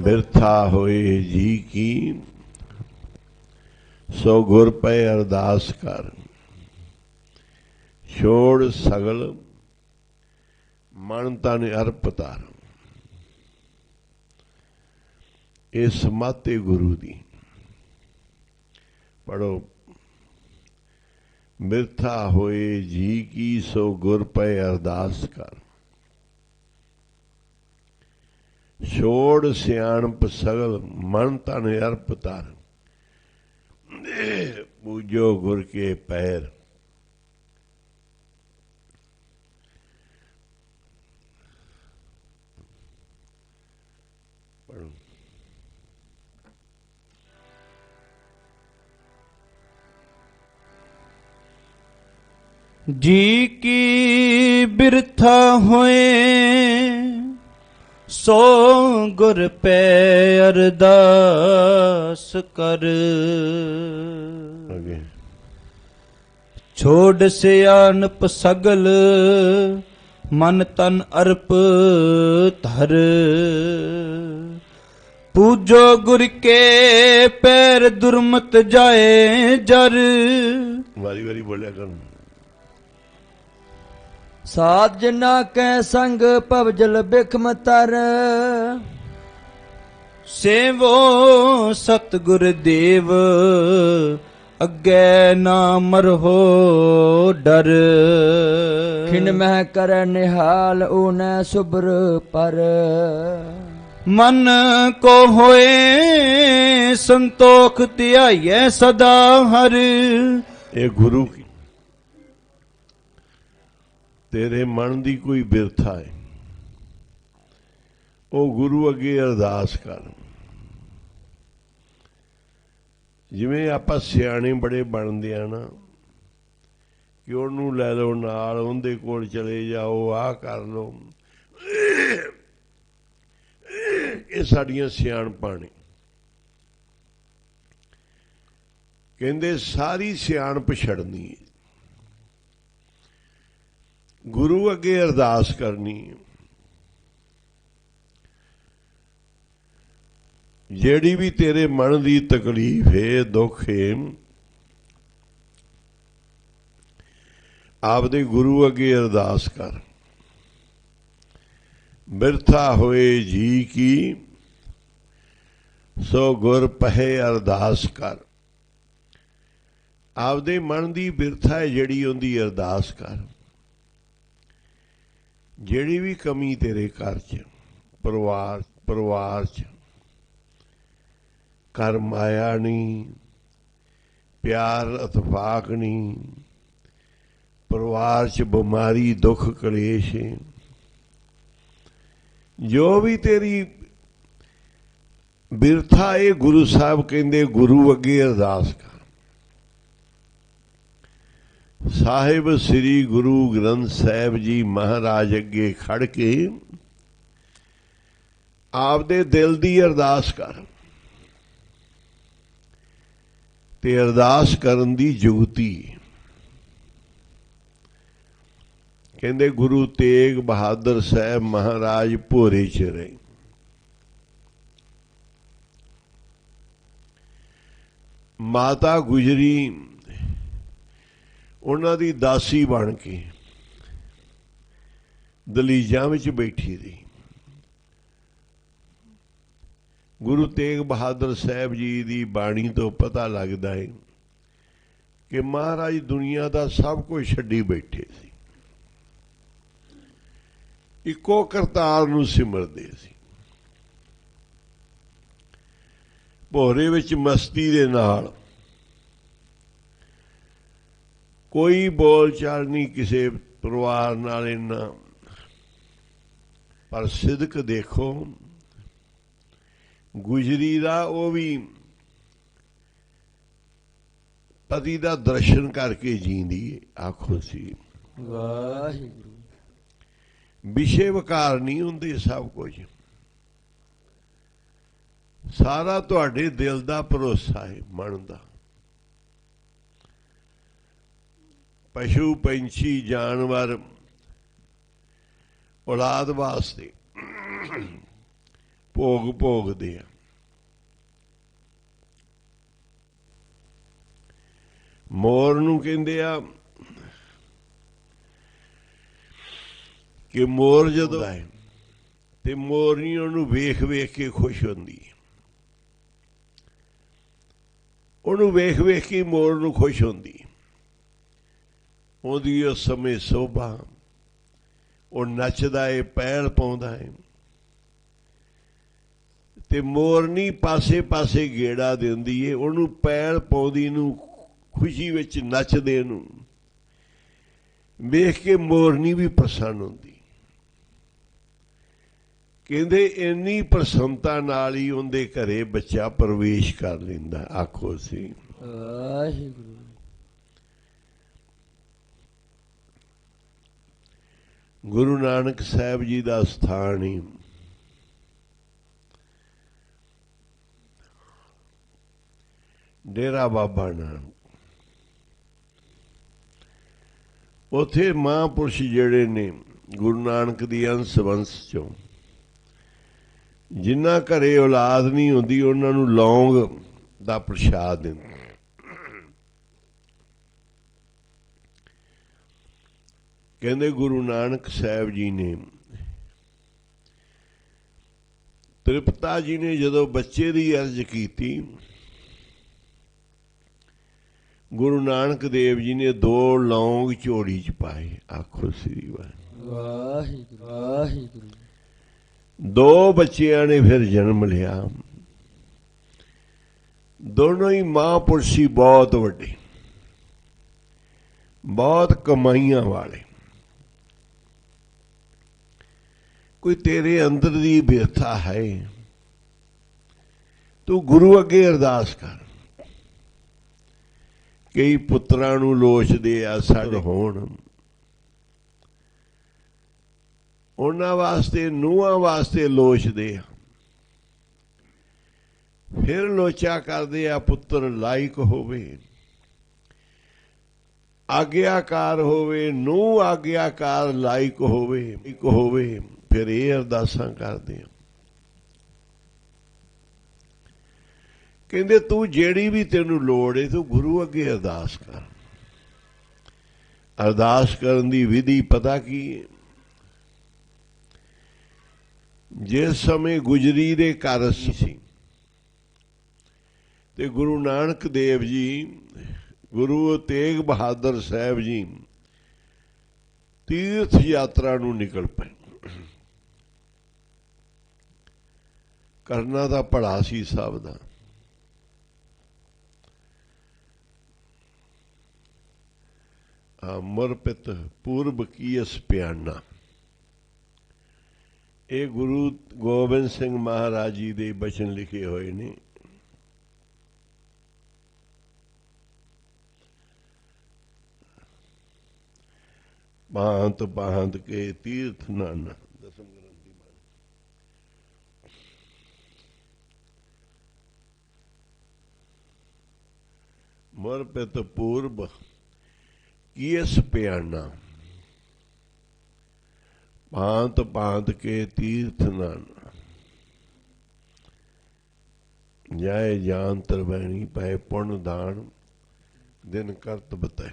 ਬਿਰਥਾ ਹੋਏ ਜੀ ਕੀ ਸੋ ਗੁਰ ਪੈ ਅਰਦਾਸ ਕਰ ਛੋੜ ਸਗਲ ਮਨ ਤਨ ਅਰਪ ਧਾਰ। ਇਹ ਸਮਾਤੇ ਗੁਰੂ ਦੀ ਪੜੋ। ਬਿਰਥਾ ਹੋਏ ਜੀ ਕੀ ਸੋ ਗੁਰ ਪੈ ਅਰਦਾਸ ਕਰ ਛੋੜ ਸਿਆਣਪ ਸਗਲ ਮਨ ਤਨ ਅਰਪ ਧਾਰ। ਪੂਜੋ ਗੁਰ ਕੇ ਪੈਰ। ਪੜੋ। ਜੀ ਕੀ ਬਿਰਥਾ ਹੋਏ ਸੋ ਗੁਰ ਪੈ ਅਰਦਾਸ ਕਰ। ਅੱਗੇ ਛੋੜ ਸਿਆਣਪ ਸਗਲ ਮਨ ਤਨ ਅਰਪ ਧਰ। ਪੂਜੋ ਗੁਰ ਕੇ ਪੈਰ ਦੁਰਮਤ ਜਾਏ ਜਰ। ਵਾਰੀ ਵਾਰੀ ਬੋਲਿਆ ਕਰਨ। ਸਾਧ ਜਿਨਾ ਕੈ ਸੰਗ ਭਵਜਲ ਬਿਖਮ ਤਰ। ਸੇਵੋ ਸਤਿਗੁਰ ਦੇਵ ਅੱਗੇ ਨਾ ਮਰਹੋ ਡਰ। ਖਿਨ ਮਹਿ ਕਰੈ ਨਿਹਾਲ ਊਨੈ ਸੁਬਰ ਪਰ। ਮਨ ਕੋ ਹੋਏ ਸੰਤੋਖ ਧਿਆਈਐ ਸਦਾ ਹਰ। ਇਹ ਗੁਰੂ ਕੀ ਤੇਰੇ ਮਨ ਦੀ ਕੋਈ ਬਿਰਥਾ ਹੈ ਉਹ ਗੁਰੂ ਅੱਗੇ ਅਰਦਾਸ ਕਰ। ਜਿਵੇਂ ਆਪਾਂ ਸਿਆਣੇ ਬੜੇ ਬਣਦੇ ਆ ਨਾ ਕਿ ਉਹਨੂੰ ਲੈ ਲਓ ਨਾਲ, ਉਹਦੇ ਕੋਲ ਚਲੇ ਜਾਓ, ਆਹ ਕਰ ਲਓ। ਇਹ ਸਾਡੀਆਂ ਸਿਆਣਪਾਂ ਨੇ। ਕਹਿੰਦੇ ਸਾਰੀ ਸਿਆਣਪ ਛੱਡਣੀ ਹੈ, ਗੁਰੂ ਅੱਗੇ ਅਰਦਾਸ ਕਰਨੀ ਹੈ। ਜਿਹੜੀ ਵੀ ਤੇਰੇ ਮਨ ਦੀ ਤਕਲੀਫ ਹੈ, ਦੁੱਖ ਹੈ, ਆਪਦੇ ਗੁਰੂ ਅੱਗੇ ਅਰਦਾਸ ਕਰ। ਬਿਰਥਾ ਹੋਏ ਜੀ ਕੀ ਸੋ ਗੁਰ ਪਹਿ ਅਰਦਾਸ ਕਰ। ਆਪਦੇ ਮਨ ਦੀ ਬਿਰਥਾ ਹੈ ਜਿਹੜੀ, ਉਹਦੀ ਅਰਦਾਸ ਕਰ। ਜਿਹੜੀ ਵੀ ਕਮੀ ਤੇਰੇ ਘਰ 'ਚ, ਪਰਿਵਾਰ 'ਚ, ਕਰ ਮਾਇਆ ਨਹੀਂ, ਪਿਆਰ ਇਤਫਾਕ ਨਹੀਂ, ਪਰਿਵਾਰ 'ਚ ਬਿਮਾਰੀ ਦੁੱਖ ਕਲੇਸ਼ ਹੈ, ਜੋ ਵੀ ਤੇਰੀ ਬਿਰਥਾ ਇਹ ਗੁਰੂ ਸਾਹਿਬ ਕਹਿੰਦੇ ਗੁਰੂ ਅੱਗੇ ਅਰਦਾਸ ਕਰ। ਸਾਹਿਬ ਸ੍ਰੀ ਗੁਰੂ ਗ੍ਰੰਥ ਸਾਹਿਬ ਜੀ ਮਹਾਰਾਜ ਅੱਗੇ ਖੜ ਕੇ ਆਪਦੇ ਦਿਲ ਦੀ ਅਰਦਾਸ ਕਰ। ਤੇ ਅਰਦਾਸ ਕਰਨ ਦੀ ਜੁਗਤੀ ਕਹਿੰਦੇ ਗੁਰੂ ਤੇਗ ਬਹਾਦਰ ਸਾਹਿਬ ਮਹਾਰਾਜ ਭੋਰੇ 'ਚ ਰਹੇ। ਮਾਤਾ ਗੁਜਰੀ ਉਹਨਾਂ ਦੀ ਦਾਸੀ ਬਣ ਕੇ ਦਲੀਜਾਂ ਵਿੱਚ ਬੈਠੀ ਰਹੀ। ਗੁਰੂ ਤੇਗ ਬਹਾਦਰ ਸਾਹਿਬ ਜੀ ਦੀ ਬਾਣੀ ਤੋਂ ਪਤਾ ਲੱਗਦਾ ਹੈ ਕਿ ਮਹਾਰਾਜ ਦੁਨੀਆ ਦਾ ਸਭ ਕੁਝ ਛੱਡੀ ਬੈਠੇ ਸੀ, ਇੱਕੋ ਕਰਤਾਰ ਨੂੰ ਸਿਮਰਦੇ ਸੀ। ਭੋਰੇ ਵਿੱਚ ਮਸਤੀ ਦੇ ਨਾਲ ਕੋਈ ਬੋਲ ਚਾਲ ਨਹੀਂ ਕਿਸੇ ਪਰਿਵਾਰ ਨਾਲ ਇੰਨਾ, ਪਰ ਸਿਦਕ ਦੇਖੋ ਗੁਜਰੀ ਦਾ, ਉਹ ਵੀ ਪਤੀ ਦਾ ਦਰਸ਼ਨ ਕਰਕੇ ਜੀਂਦੀ। ਆਖੋ ਸੀ ਵਾਹਿਗੁਰੂ। ਵਿਸ਼ੇ ਵਿਕਾਰ ਨਹੀਂ ਹੁੰਦੇ, ਸਭ ਕੁਝ ਸਾਰਾ ਤੁਹਾਡੇ ਦਿਲ ਦਾ ਭਰੋਸਾ ਹੈ, ਮਨ ਦਾ। ਪਸ਼ੂ ਪੰਛੀ ਜਾਨਵਰ ਔਲਾਦ ਵਾਸਤੇ ਭੋਗ ਭੋਗਦੇ ਆ। ਮੋਰ ਨੂੰ ਕਹਿੰਦੇ ਆ ਕਿ ਮੋਰ ਜਦੋਂ ਆਏ ਤੇ ਮੋਰਨੀ ਉਹਨੂੰ ਵੇਖ ਵੇਖ ਕੇ ਖੁਸ਼ ਹੁੰਦੀ ਹੈ। ਉਹਨੂੰ ਵੇਖ ਵੇਖ ਕੇ ਮੋਰ ਨੂੰ ਖੁਸ਼ ਹੁੰਦੀ। ਉਹਦੀ ਉਸ ਸਮੇਂ ਸੋਭਾ, ਉਹ ਨੱਚਦਾ ਏ, ਪੈਲ ਪਾਉਂਦਾ ਏ, ਤੇ ਮੋਰਨੀ ਪਾਸੇ ਪਾਸੇ ਗੇੜਾ ਦਿੰਦੀ ਏ। ਉਹਨੂੰ ਪੈਲ ਪਾਉਂਦੀ ਨੂੰ, ਖੁਸ਼ੀ ਵਿੱਚ ਨੱਚਦੇ ਨੂੰ ਵੇਖ ਕੇ ਮੋਰਨੀ ਵੀ ਪ੍ਰਸੰਨ ਹੁੰਦੀ। ਕਹਿੰਦੇ ਇੰਨੀ ਪ੍ਰਸੰਨਤਾ ਨਾਲ ਹੀ ਉਹਦੇ ਘਰੇ ਬੱਚਾ ਪ੍ਰਵੇਸ਼ ਕਰ ਲੈਂਦਾ। ਆਖੋ ਸੀ ਵਾਹਿਗੁਰੂ। ਗੁਰੂ ਨਾਨਕ ਸਾਹਿਬ ਜੀ ਦਾ ਸਥਾਨ ਹੀ ਡੇਰਾ ਬਾਬਾ ਨਾਨਕ। ਉੱਥੇ ਮਹਾਂਪੁਰਸ਼ ਜਿਹੜੇ ਨੇ ਗੁਰੂ ਨਾਨਕ ਦੀ ਅੰਸ਼ ਵੰਸ਼ ਚੋਂ, ਜਿਨ੍ਹਾਂ ਘਰੇ ਔਲਾਦ ਨਹੀਂ ਹੁੰਦੀ ਉਹਨਾਂ ਨੂੰ ਲੌਂਗ ਦਾ ਪ੍ਰਸ਼ਾਦ ਦਿੰਦੇ। ਕਹਿੰਦੇ ਗੁਰੂ ਨਾਨਕ ਸਾਹਿਬ ਜੀ ਨੇ, ਤ੍ਰਿਪਤਾ ਜੀ ਨੇ ਜਦੋਂ ਬੱਚੇ ਦੀ ਅਰਜ਼ ਕੀਤੀ, ਗੁਰੂ ਨਾਨਕ ਦੇਵ ਜੀ ਨੇ 2 ਲੌਂਗ ਝੋਲੀ 'ਚ ਪਾਏ। ਆਖੋ ਸ੍ਰੀ ਵਾਹਿਗੁਰੂ ਵਾਹਿਗੁਰੂ। 2 ਬੱਚਿਆਂ ਨੇ ਫਿਰ ਜਨਮ ਲਿਆ। ਦੋਨੋਂ ਹੀ ਮਹਾਂਪੁਰਸ਼ੀ ਬਹੁਤ ਵੱਡੇ, ਬਹੁਤ ਕਮਾਈਆਂ ਵਾਲੇ। ਕੋਈ ਤੇਰੇ ਅੰਦਰ ਦੀ ਬਿਰਥਾ ਹੈ, ਤੂੰ ਗੁਰੂ ਅੱਗੇ ਅਰਦਾਸ ਕਰ। ਕਈ ਪੁੱਤਰਾਂ ਨੂੰ ਲੋਚਦੇ ਆ ਸਾਡੇ ਹੋਣ, ਉਹਨਾਂ ਵਾਸਤੇ, ਨੂੰਹਾਂ ਵਾਸਤੇ ਲੋਚਦੇ ਆ। ਫਿਰ ਲੋਚਾ ਕਰਦੇ ਆ ਪੁੱਤਰ ਲਾਇਕ ਹੋਵੇ, ਆਗਿਆਕਾਰ ਹੋਵੇ, ਨੂੰਹ ਆਗਿਆਕਾਰ ਲਾਇਕ ਹੋਵੇ, ਇੱਕ ਹੋਵੇ। ਫਿਰ ਇਹ ਅਰਦਾਸਾਂ ਕਰਦੇ ਆ। ਕਹਿੰਦੇ ਤੂੰ ਜਿਹੜੀ ਵੀ ਤੈਨੂੰ ਲੋੜ ਹੈ ਤੂੰ ਗੁਰੂ ਅੱਗੇ ਅਰਦਾਸ ਕਰ। ਅਰਦਾਸ ਕਰਨ ਦੀ ਵਿਧੀ ਪਤਾ ਕੀ ਹੈ? ਜਿਸ ਸਮੇਂ ਗੁਜਰੀ ਦੇ ਘਰ ਸੀ ਤੇ ਗੁਰੂ ਨਾਨਕ ਦੇਵ ਜੀ ਗੁਰੂ ਤੇਗ ਬਹਾਦਰ ਸਾਹਿਬ ਜੀ ਤੀਰਥ ਯਾਤਰਾ ਨੂੰ ਨਿਕਲ ਪਏ। ਕਰਨਾ ਤਾਂ ਭਲਾ ਸੀ ਸਭ ਦਾ। ਮੁਰਪਿਤ ਪੂਰਬ ਕੀਸ ਪਿਆਣਾ, ਇਹ ਗੁਰੂ ਗੋਬਿੰਦ ਸਿੰਘ ਮਹਾਰਾਜ ਜੀ ਦੇ ਬਚਨ ਲਿਖੇ ਹੋਏ ਨੇ। ਭਾਂਤ ਭਾਂਤ ਕੇ ਤੀਰਥ ਨਾਨਾ, ਦਸਮ ਗ੍ਰੰਥ ਦੀ ਬਾਣੀ। ਮੁਰਪਿਤ ਪੂਰਬ ਕੀਸ ਪਿਆਣਾ, ਭਾਂਤ ਭਾਂਤ ਕੇ ਤੀਰਥ ਨਾਨਾ। ਜਾਏ ਜਾਨ ਤਰਵੈਣੀ ਪਏ ਪੁੰਨ ਦਾਨ, ਦਿਨ ਕਰਤ ਬਤੈ।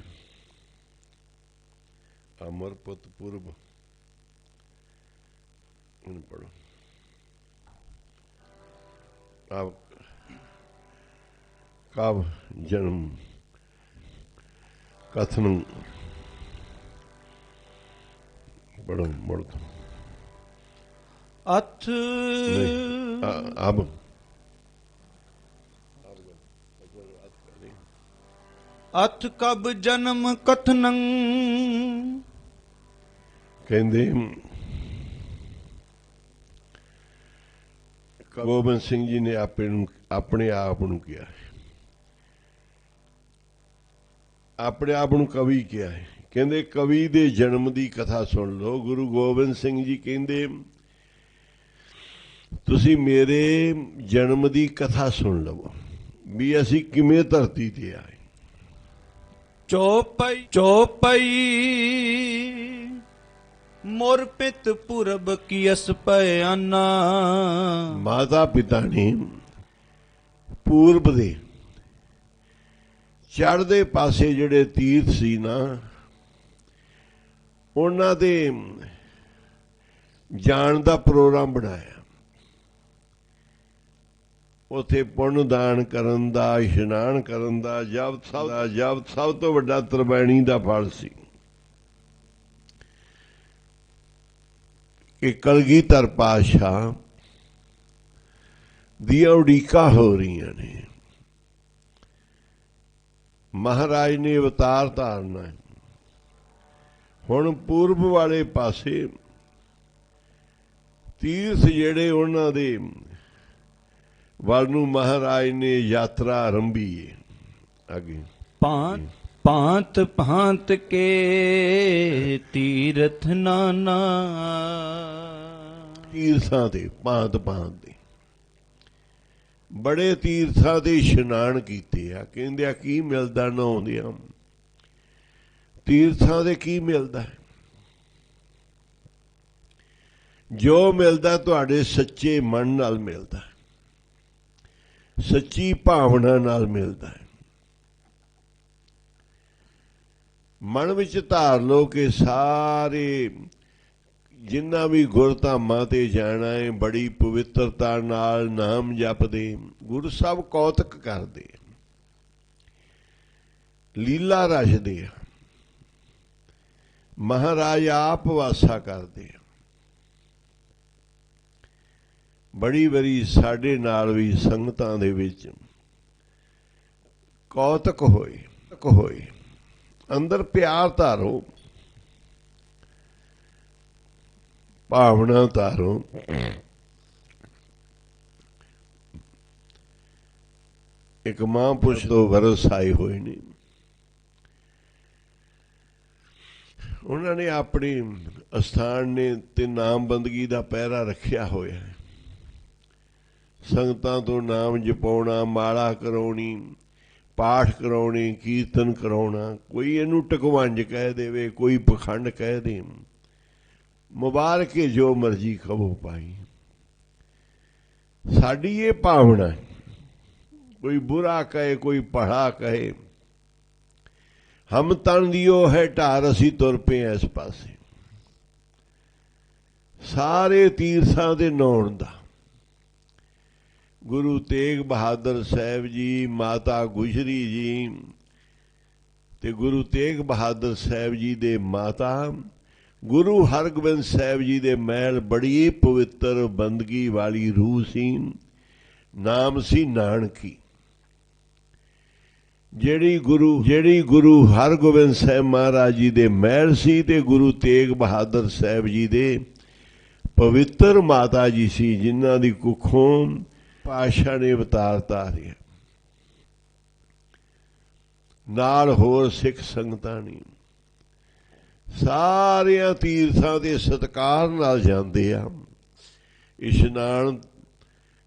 अमर पुत पूर्व पढ़ो। अब कब जन्म कथन पढ़ो मुड़ अथ अब अथ कब जन्म कथनं, ਕਹਿੰਦੇ ਗੋਬਿੰਦ ਸਿੰਘ ਜੀ ਨੇ ਆਪਣੇ ਆਪ ਨੂੰ ਕਿਹਾ, ਆਪਣੇ ਆਪ ਨੂੰ ਕਵੀ ਕਿਹਾ ਹੈ। ਕਹਿੰਦੇ ਕਵੀ ਦੇ ਜਨਮ ਦੀ ਕਥਾ ਸੁਣ ਲਓ। ਗੁਰੂ ਗੋਬਿੰਦ ਸਿੰਘ ਜੀ ਕਹਿੰਦੇ ਤੁਸੀਂ ਮੇਰੇ ਜਨਮ ਦੀ ਕਥਾ ਸੁਣ ਲਵੋ ਵੀ ਅਸੀਂ ਕਿਵੇਂ ਧਰਤੀ ਤੇ ਆਏ। ਚੌਪਈ ਚੌਪਈ मोर पित पूरब कीस पयाना। माता पिता ने पूर्व दे चढ़दे पासे ਜਿਹੜੇ ਤੀਰਥ ਸੀ ਨਾ, ਉਹਨਾਂ ਦੇ ਜਾਣ ਦਾ ਪ੍ਰੋਗਰਾਮ ਬਣਾਇਆ। ਉੱਥੇ ਪੁੰਨ ਦਾਨ ਕਰਨ ਦਾ, ਇਸ਼ਨਾਨ ਕਰਨ ਦਾ, ਜਪਤ ਸਭ ਤੋਂ ਵੱਡਾ ਤਰਵੈਣੀ ਦਾ ਫਲ ਸੀ ਕਿ ਕਲਗੀਧਰ ਪਾਤਸ਼ਾਹ ਦੀਆਂ ਉਡੀਕਾਂ ਹੋ ਰਹੀਆਂ ਨੇ। ਮਹਾਰਾਜ ਨੇ ਅਵਤਾਰ ਧਾਰਨਾ। ਹੁਣ ਪੂਰਬ ਵਾਲੇ ਪਾਸੇ ਤੀਰਥ ਜਿਹੜੇ ਉਹਨਾਂ ਦੇ ਵੱਲ ਨੂੰ ਮਹਾਰਾਜ ਨੇ ਯਾਤਰਾ ਆਰੰਭੀ ਹੈ। ਅੱਗੇ ਭਾਂਤ ਭਾਂਤ ਕੇ ਤੀਰਥ ਨਾਨਾ। ਤੀਰਥਾਂ ਦੇ ਭਾਂਤ ਭਾਂਤ ਦੇ ਬੜੇ ਤੀਰਥਾਂ ਦੇ ਇਸ਼ਨਾਨ ਕੀਤੇ ਆ। ਕਹਿੰਦੇ ਆ ਕੀ ਮਿਲਦਾ ਨਹਾਉਂਦਿਆਂ, ਤੀਰਥਾਂ ਦੇ ਕੀ ਮਿਲਦਾ? ਜੋ ਮਿਲਦਾ ਤੁਹਾਡੇ ਸੱਚੇ ਮਨ ਨਾਲ ਮਿਲਦਾ, ਸੱਚੀ ਭਾਵਨਾ ਨਾਲ ਮਿਲਦਾ। ਮਨ ਵਿੱਚ ਧਾਰ ਲਓ ਕਿ ਸਾਰੇ ਜਿੰਨਾ ਵੀ ਗੁਰਧਾਮਾਂ ਤੇ ਜਾਣਾ ਹੈ ਬੜੀ ਪਵਿੱਤਰਤਾ ਨਾਲ ਨਾਮ ਜਪਦੇ, ਗੁਰੂ ਸਾਹਿਬ ਕੌਤਕ ਕਰਦੇ, ਲੀਲਾ ਰਚਦੇ ਆ, ਮਹਾਰਾਜ ਆਪ ਵਾਸਾ ਕਰਦੇ ਆ। ਬੜੀ ਵਾਰੀ ਸਾਡੇ ਨਾਲ ਵੀ ਸੰਗਤਾਂ ਦੇ ਵਿੱਚ ਕੌਤਕ ਹੋਏ। ਅੰਦਰ ਪਿਆਰ ਧਾਰੋ, ਭਾਵਨਾ ਧਾਰੋ। ਇੱਕ ਮਹਾਂਪੁਰਸ਼ ਤੋਂ ਵਰਸ ਆਏ ਹੋਏ ਨੇ, ਉਹਨਾਂ ਨੇ ਆਪਣੇ ਅਸਥਾਨ ਨੇ ਤੇ ਨਾਮ ਬੰਦਗੀ ਦਾ ਪਹਿਰਾ ਰੱਖਿਆ ਹੋਇਆ ਹੈ। ਸੰਗਤਾਂ ਤੋਂ ਨਾਮ ਜਪਾਉਣਾ, ਮਾਲਾ ਕਰਾਉਣੀ, ਪਾਠ ਕਰਾਉਣੇ, ਕੀਰਤਨ ਕਰਾਉਣਾ। ਕੋਈ ਇਹਨੂੰ ਟਕਵੰਜ ਕਹਿ ਦੇਵੇ, ਕੋਈ ਪਖੰਡ ਕਹਿ ਦੇ, ਮੁਬਾਰਕ ਹੈ ਜੋ ਮਰਜ਼ੀ ਕਹੋ ਭਾਈ। ਸਾਡੀ ਇਹ ਭਾਵਨਾ, ਕੋਈ ਬੁਰਾ ਕਹੇ, ਕੋਈ ਭਲਾ ਕਹੇ, ਹਮ ਤਨ ਦਿਓ ਹੈ ਢਾਰ, ਅਸੀਂ ਤੁਰ ਪਏ ਇਸ ਪਾਸੇ। ਸਾਰੇ ਤੀਰਥਾਂ ਦੇ ਨਹਾਉਣ ਦਾ। ਗੁਰੂ ਤੇਗ ਬਹਾਦਰ ਸਾਹਿਬ ਜੀ, ਮਾਤਾ ਗੁਜਰੀ ਜੀ, ਤੇ ਗੁਰੂ ਤੇਗ ਬਹਾਦਰ ਸਾਹਿਬ ਜੀ ਦੇ ਮਾਤਾ ਗੁਰੂ ਹਰਗੋਬਿੰਦ ਸਾਹਿਬ ਜੀ ਦੇ ਮਹਿਲ ਬੜੀ ਪਵਿੱਤਰ ਬੰਦਗੀ ਵਾਲੀ ਰੂਹ ਸੀ। ਨਾਮ ਸੀ ਨਾਨਕੀ। ਜਿਹੜੀ ਗੁਰੂ ਹਰਗੋਬਿੰਦ ਸਾਹਿਬ ਮਹਾਰਾਜ ਜੀ ਦੇ ਮਹਿਲ ਸੀ ਤੇ ਗੁਰੂ ਤੇਗ ਬਹਾਦਰ ਸਾਹਿਬ ਜੀ ਦੇ ਪਵਿੱਤਰ ਮਾਤਾ ਜੀ ਸੀ, ਜਿਨ੍ਹਾਂ ਦੀ ਕੁੱਖੋਂ ਪਾਤਸ਼ਾਹ ਨੇ ਅਵਤਾਰ ਧਾਰਿਆ। ਨਾਲ ਹੋਰ ਸਿੱਖ ਸੰਗਤਾਂ ਨੇ ਸਾਰਿਆਂ ਤੀਰਥਾਂ ਦੇ ਸਤਿਕਾਰ ਨਾਲ ਜਾਂਦੇ ਆ, ਇਸ਼ਨਾਨ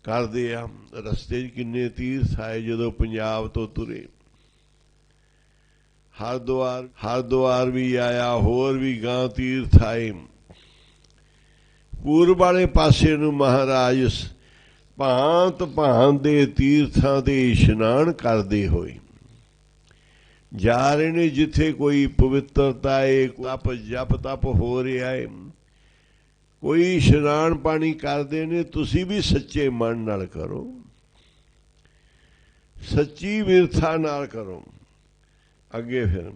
ਕਰਦੇ ਆ। ਰਸਤੇ 'ਚ ਕਿੰਨੇ ਤੀਰਥ ਆਏ ਜਦੋਂ ਪੰਜਾਬ ਤੋਂ ਤੁਰੇ। ਹਰਿਦੁਆਰ ਵੀ ਆਇਆ, ਹੋਰ ਵੀ ਗਾਂ ਤੀਰਥ ਆਏ। ਪੂਰਬ ਵਾਲੇ ਪਾਸੇ ਨੂੰ ਮਹਾਰਾਜ ਭਾਂਤ ਭਾਂਤ ਦੇ ਤੀਰਥਾਂ ਦੇ ਇਸ਼ਨਾਨ ਕਰਦੇ ਹੋਏ ਜਾ ਰਹੇ ਨੇ। ਜਿੱਥੇ ਕੋਈ ਪਵਿੱਤਰਤਾ ਹੈ, ਜਪ ਤਪ ਹੋ ਰਿਹਾ ਹੈ, ਕੋਈ ਇਸ਼ਨਾਨ ਪਾਣੀ ਕਰਦੇ ਨੇ, ਤੁਸੀਂ ਵੀ ਸੱਚੇ ਮਨ ਨਾਲ ਕਰੋ, ਸੱਚੀ ਵਿਰਥਾ ਨਾਲ ਕਰੋ। ਅੱਗੇ ਫਿਰ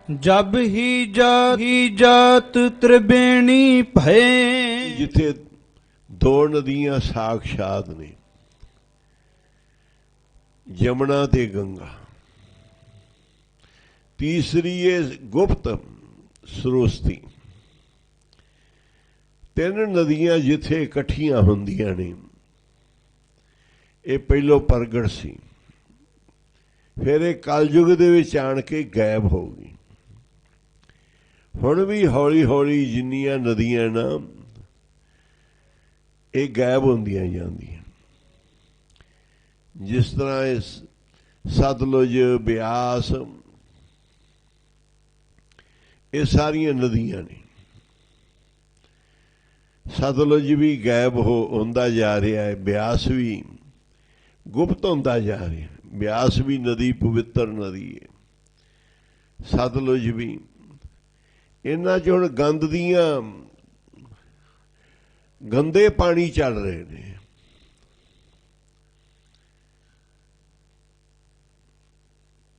ਜਬ ਹੀ ਜਾਤ ਤ੍ਰਿਵੇਣੀ ਭਏ। ਜਿੱਥੇ ਦੋ ਨਦੀਆਂ ਸਾਖਸ਼ਾਤ ਨੇ, ਜਮਨਾ ਤੇ ਗੰਗਾ। ਤੀਸਰੀ ਹੈ ਗੁਪਤ ਸਰੋਸਤੀ। ਤਿੰਨ ਨਦੀਆਂ ਜਿੱਥੇ ਇਕੱਠੀਆਂ ਹੁੰਦੀਆਂ ਨੇ। ਇਹ ਪਹਿਲੋਂ ਪ੍ਰਗਟ ਸੀ, ਫਿਰ ਇਹ ਕਲਯੁਗ ਦੇ ਵਿੱਚ ਆਣ ਕੇ ਗਾਇਬ ਹੋ ਗਈ। ਹੁਣ ਵੀ ਹੌਲੀ ਹੌਲੀ ਜਿੰਨੀਆਂ ਨਦੀਆਂ ਨਾ ਇਹ ਗਾਇਬ ਹੁੰਦੀਆਂ ਜਾਂਦੀਆਂ। ਜਿਸ ਤਰ੍ਹਾਂ ਇਹ ਸਤਲੁਜ, ਬਿਆਸ, ਇਹ ਸਾਰੀਆਂ ਨਦੀਆਂ ਨੇ। ਸਤਲੁਜ ਵੀ ਗਾਇਬ ਹੁੰਦਾ ਜਾ ਰਿਹਾ ਹੈ, ਬਿਆਸ ਵੀ ਗੁਪਤ ਹੁੰਦਾ ਜਾ ਰਿਹਾ। ਬਿਆਸ ਵੀ ਨਦੀ ਪਵਿੱਤਰ ਨਦੀ ਹੈ, ਸਤਲੁਜ ਵੀ। ਇਹਨਾਂ 'ਚ ਹੁਣ ਗੰਦੇ ਪਾਣੀ ਚੱਲ ਰਹੇ ਨੇ।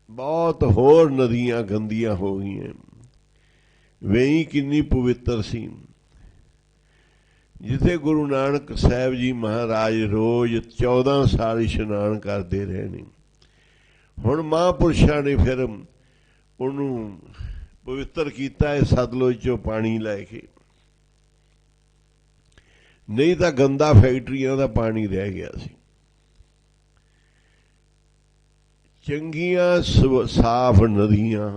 ਬਹੁਤ ਹੋਰ ਨਦੀਆਂ ਗੰਦੀਆਂ ਹੋ ਗਈਆਂ। ਵੇਈ ਕਿੰਨੀ ਪਵਿੱਤਰ ਸੀ। ਜਿੱਥੇ ਗੁਰੂ ਨਾਨਕ ਸਾਹਿਬ ਜੀ ਮਹਾਰਾਜ ਰੋਜ਼ 14 ਸਾਲ ਇਸ਼ਨਾਨ ਕਰਦੇ ਰਹੇ ਨੇ। ਹੁਣ ਮਹਾਂਪੁਰਸ਼ਾਂ ਨੇ ਫਿਰ ਉਹਨੂੰ ਪਵਿੱਤਰ ਕੀਤਾ ਹੈ ਸਤਲੁਜ 'ਚੋਂ ਪਾਣੀ ਲੈ ਕੇ। ਨਹੀਂ ਤਾਂ ਗੰਦਾ ਫੈਕਟਰੀਆਂ ਦਾ ਪਾਣੀ ਰਹਿ ਗਿਆ ਸੀ। ਚੰਗੀਆਂ ਸਾਫ਼ ਨਦੀਆਂ,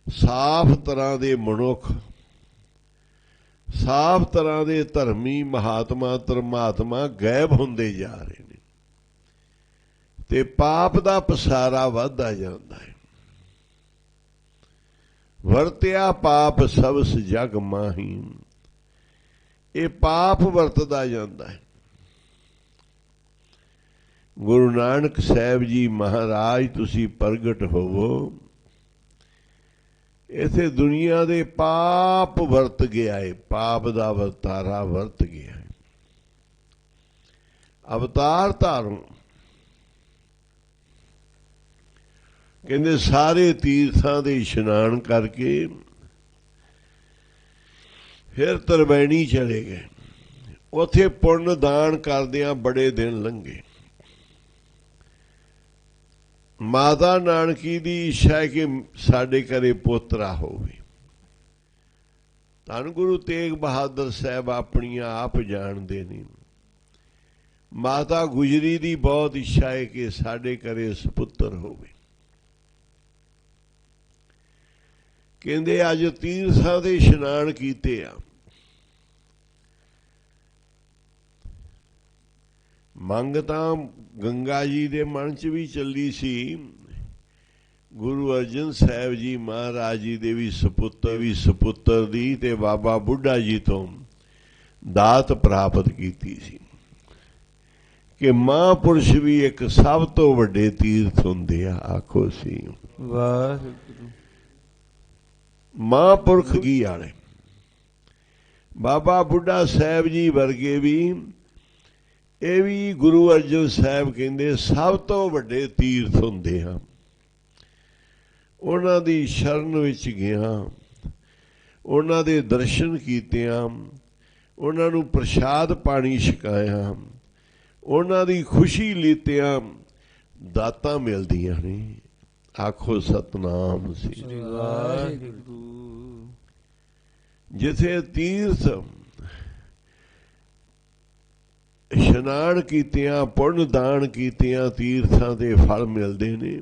ਸਾਫ਼ ਤਰ੍ਹਾਂ ਦੇ ਮਨੁੱਖ, ਸਾਫ਼ ਤਰ੍ਹਾਂ ਦੇ ਧਰਮੀ ਮਹਾਤਮਾ ਧਰਮਾਤਮਾ ਗਾਇਬ ਹੁੰਦੇ ਜਾ ਰਹੇ ਨੇ ਤੇ ਪਾਪ ਦਾ ਪਸਾਰਾ ਵੱਧਦਾ ਜਾਂਦਾ ਹੈ। ਵਰਤਿਆ ਪਾਪ ਸਭਸ ਜਗ ਮਾਹੀ। ਇਹ ਪਾਪ ਵਰਤਦਾ ਜਾਂਦਾ ਹੈ। ਗੁਰੂ ਨਾਨਕ ਸਾਹਿਬ ਜੀ ਮਹਾਰਾਜ ਤੁਸੀਂ ਪ੍ਰਗਟ ਹੋਵੋ। ਇੱਥੇ ਦੁਨੀਆ ਦੇ ਪਾਪ ਵਰਤ ਗਿਆ ਹੈ, ਪਾਪ ਦਾ ਵਰਤਾਰਾ ਵਰਤ ਗਿਆ ਹੈ। ਅਵਤਾਰ ਧਾਰੋ। ਕਹਿੰਦੇ ਸਾਰੇ ਤੀਰਥਾਂ ਦੇ ਇਸ਼ਨਾਨ ਕਰਕੇ ਫਿਰ ਤਰਵੈਣੀ ਚਲੇ ਗਏ। ਉੱਥੇ ਪੁੰਨ ਦਾਨ ਕਰਦਿਆਂ ਬੜੇ ਦਿਨ ਲੰਘੇ। ਮਾਤਾ ਨਾਨਕੀ ਦੀ ਇੱਛਾ ਹੈ ਕਿ ਸਾਡੇ ਘਰੇ ਪੋਤਰਾ ਹੋਵੇ। ਧੰਨ ਗੁਰੂ ਤੇਗ ਬਹਾਦਰ ਸਾਹਿਬ ਆਪਣੀਆਂ ਆਪ ਜਾਣਦੇ ਨੇ। ਮਾਤਾ ਗੁਜਰੀ ਦੀ ਬਹੁਤ ਇੱਛਾ ਹੈ ਕਿ ਸਾਡੇ ਘਰੇ ਸੁਪੁੱਤਰ ਹੋਵੇ। ਕਹਿੰਦੇ ਅੱਜ ਤੀਰਥਾਂ ਦੇ ਇਸ਼ਨਾਨ ਕੀਤੇ ਆ। ਮੰਗ ਤਾਂ ਗੰਗਾ ਜੀ ਦੇ ਮਨ 'ਚ ਵੀ ਚੱਲੀ ਸੀ। ਗੁਰੂ ਅਰਜਨ ਸਾਹਿਬ ਜੀ ਮਹਾਰਾਜ ਜੀ ਦੇ ਵੀ ਸੁਪੁੱਤਰ ਦੀ ਤੇ ਬਾਬਾ ਬੁੱਢਾ ਜੀ ਤੋਂ ਦਾਤ ਪ੍ਰਾਪਤ ਕੀਤੀ ਸੀ ਕਿ ਮਹਾਂਪੁਰਸ਼ ਵੀ ਇੱਕ ਸਭ ਤੋਂ ਵੱਡੇ ਤੀਰਥ ਹੁੰਦੇ ਆ। ਆਖੋ ਸੀ ਵਾਹਿਗੁਰੂ। ਮਹਾਂਪੁਰਖ ਕੀ ਵਾਲੇ ਬਾਬਾ ਬੁੱਢਾ ਸਾਹਿਬ ਜੀ ਵਰਗੇ ਵੀ, ਇਹ ਵੀ ਗੁਰੂ ਅਰਜਨ ਸਾਹਿਬ ਕਹਿੰਦੇ ਸਭ ਤੋਂ ਵੱਡੇ ਤੀਰਥ ਹੁੰਦੇ ਆ। ਉਹਨਾਂ ਦੀ ਸ਼ਰਨ ਵਿੱਚ ਗਿਆ, ਉਹਨਾਂ ਦੇ ਦਰਸ਼ਨ ਕੀਤਿਆਂ, ਉਹਨਾਂ ਨੂੰ ਪ੍ਰਸ਼ਾਦ ਪਾਣੀ ਛਕਾਇਆ, ਉਹਨਾਂ ਦੀ ਖੁਸ਼ੀ ਲੀਤਿਆਂ ਦਾਤਾਂ ਮਿਲਦੀਆਂ ਨੇ। ਆਖੋ ਸਤਨਾਮ ਸ੍ਰੀ ਵਾਹਿਗੁਰੂ। ਜਿਥੇ ਤੀਰਥ ਇਸ਼ਨਾਨ ਕੀਤਿਆਂ, ਪੁੰਨ ਦਾਨ ਕੀਤਿਆਂ ਤੀਰਥਾਂ ਦੇ ਫਲ ਮਿਲਦੇ ਨੇ।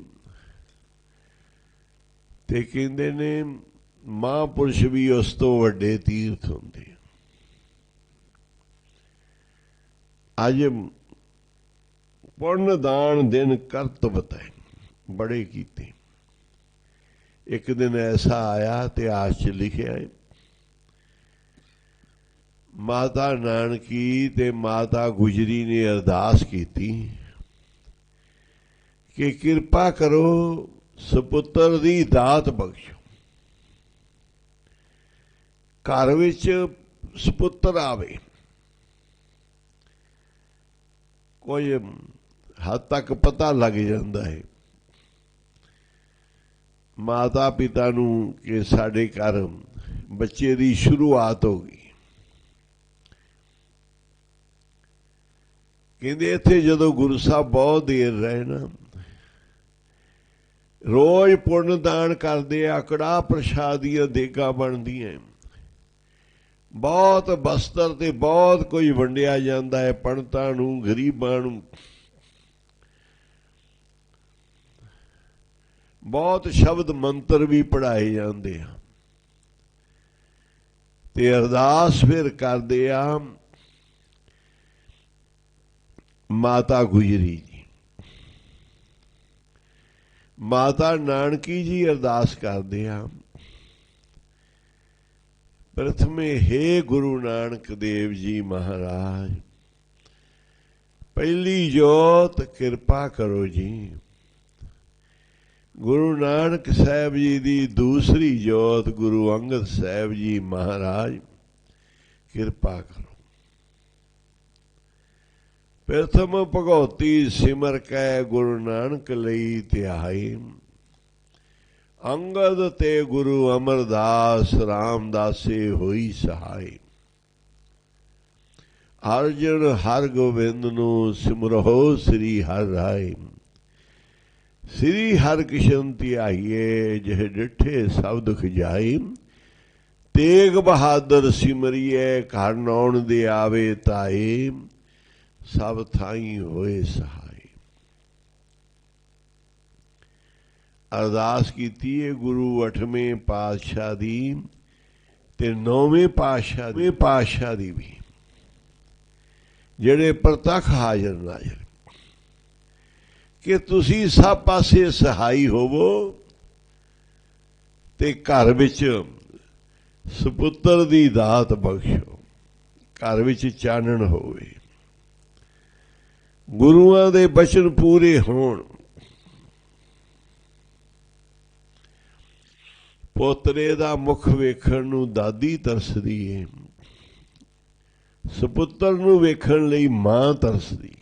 ਤੇ ਕਹਿੰਦੇ ਨੇ ਮਹਾਂਪੁਰਸ਼ ਵੀ ਉਸ ਤੋਂ ਵੱਡੇ ਤੀਰਥ ਹੁੰਦੇ। ਅੱਜ ਪੁੰਨ ਦਾਨ ਦਿਨ ਕਰਤ ਬਤਾਏ ਬੜੇ ਕੀਤੇ। ਇੱਕ ਦਿਨ ਐਸਾ ਆਇਆ ਇਤਿਹਾਸ 'ਚ ਲਿਖਿਆ ਹੈ, ਮਾਤਾ ਨਾਨਕੀ ਤੇ ਮਾਤਾ ਗੁਜਰੀ ਨੇ ਅਰਦਾਸ ਕੀਤੀ ਕਿ ਕਿਰਪਾ ਕਰੋ ਸਪੁੱਤਰ ਦੀ ਦਾਤ ਬਖਸ਼ੋ, ਘਰ ਵਿੱਚ ਸਪੁੱਤਰ ਆਵੇ। ਕੋਈ ਹੱਦ ਤੱਕ ਪਤਾ ਲੱਗ ਜਾਂਦਾ ਹੈ ਮਾਤਾ ਪਿਤਾ ਨੂੰ ਕਿ ਸਾਡੇ ਘਰ ਬੱਚੇ ਦੀ ਸ਼ੁਰੂਆਤ ਹੋ ਗਈ। ਕਹਿੰਦੇ ਇੱਥੇ ਜਦੋਂ ਗੁਰੂ ਸਾਹਿਬ ਬਹੁਤ ਦੇਰ ਰਹੇ ਨਾ, ਰੋਜ਼ ਪੁੰਨ ਦਾਨ ਕਰਦੇ ਆ, ਕੜਾਹ ਪ੍ਰਸ਼ਾਦ ਦੀਆਂ ਦੇਗਾਂ ਬਣਦੀਆਂ, ਬਹੁਤ ਬਸਤਰ ਤੇ ਬਹੁਤ ਕੁਝ ਵੰਡਿਆ ਜਾਂਦਾ ਹੈ ਪੰਡਤਾਂ ਨੂੰ, ਗਰੀਬਾਂ ਨੂੰ। ਬਹੁਤ ਸ਼ਬਦ ਮੰਤਰ ਵੀ ਪੜ੍ਹਾਏ ਜਾਂਦੇ ਆ ਤੇ ਅਰਦਾਸ ਫਿਰ ਕਰਦੇ ਆ ਮਾਤਾ ਗੁਜਰੀ ਜੀ। ਮਾਤਾ ਨਾਨਕੀ ਜੀ ਅਰਦਾਸ ਕਰਦੇ ਆ, ਪ੍ਰਥਮੇ ਹੇ ਗੁਰੂ ਨਾਨਕ ਦੇਵ ਜੀ ਮਹਾਰਾਜ, ਪਹਿਲੀ ਜੋਤ ਕਿਰਪਾ ਕਰੋ ਜੀ। ਗੁਰੂ ਨਾਨਕ ਸਾਹਿਬ ਜੀ ਦੀ ਦੂਸਰੀ ਜੋਤ ਗੁਰੂ ਅੰਗਦ ਸਾਹਿਬ ਜੀ ਮਹਾਰਾਜ, ਕਿਰਪਾ ਕਰੋ। ਪ੍ਰਥਮ ਭਗਉਤੀ ਸਿਮਰ ਕੈ ਗੁਰੂ ਨਾਨਕ ਲਈ ਧਿਆਈ, ਅੰਗਦ ਤੇ ਗੁਰੂ ਅਮਰਦਾਸ ਰਾਮਦਾਸੇ ਹੋਈ ਸਹਾਈ। ਅਰਜਨ ਹਰ ਗੋਬਿੰਦ ਨੂੰ ਸਿਮਰੋ ਸ੍ਰੀ ਹਰਿ ਰਾਏ, ਸ੍ਰੀ ਹਰਿ ਕ੍ਰਿਸ਼ਨ ਧਿਆਈਏ ਜਿਹ ਡਿਠੇ ਸਭ ਦੁਖ ਜਾਈ। ਤੇਗ ਬਹਾਦਰ ਸਿਮਰੀਏ ਘਰ ਨੌਣ ਦੇ ਆਵੇ ਤਾਏ, ਸਭ ਥਾਈ ਹੋਏ ਸਹਾਈ। ਅਰਦਾਸ ਕੀਤੀ ਹੈ ਗੁਰੂ 8ਵੇਂ ਪਾਤਸ਼ਾਹ ਦੀ ਤੇ 9ਵੇਂ ਪਾਤਸ਼ਾਹ ਦੀ ਵੀ, ਜਿਹੜੇ ਪ੍ਰਤੱਖ ਹਾਜ਼ਰ ਨਾਜ਼ਰ, ਕਿ ਤੁਸੀਂ ਸਭ ਪਾਸੇ ਸਹਾਈ ਹੋਵੋ ਤੇ ਘਰ ਵਿੱਚ ਸਪੁੱਤਰ ਦੀ ਦਾਤ ਬਖਸ਼ੋ, ਘਰ ਵਿੱਚ ਚਾਨਣ ਹੋਵੇ, ਗੁਰੂਆਂ ਦੇ ਬਚਨ ਪੂਰੇ ਹੋਣ। ਪੋਤਰੇ ਦਾ ਮੁਖ ਵੇਖਣ ਨੂੰ ਦਾਦੀ ਤਰਸਦੀ ਏ, ਸਪੁੱਤਰ ਨੂੰ ਵੇਖਣ ਲਈ ਮਾਂ ਤਰਸਦੀ।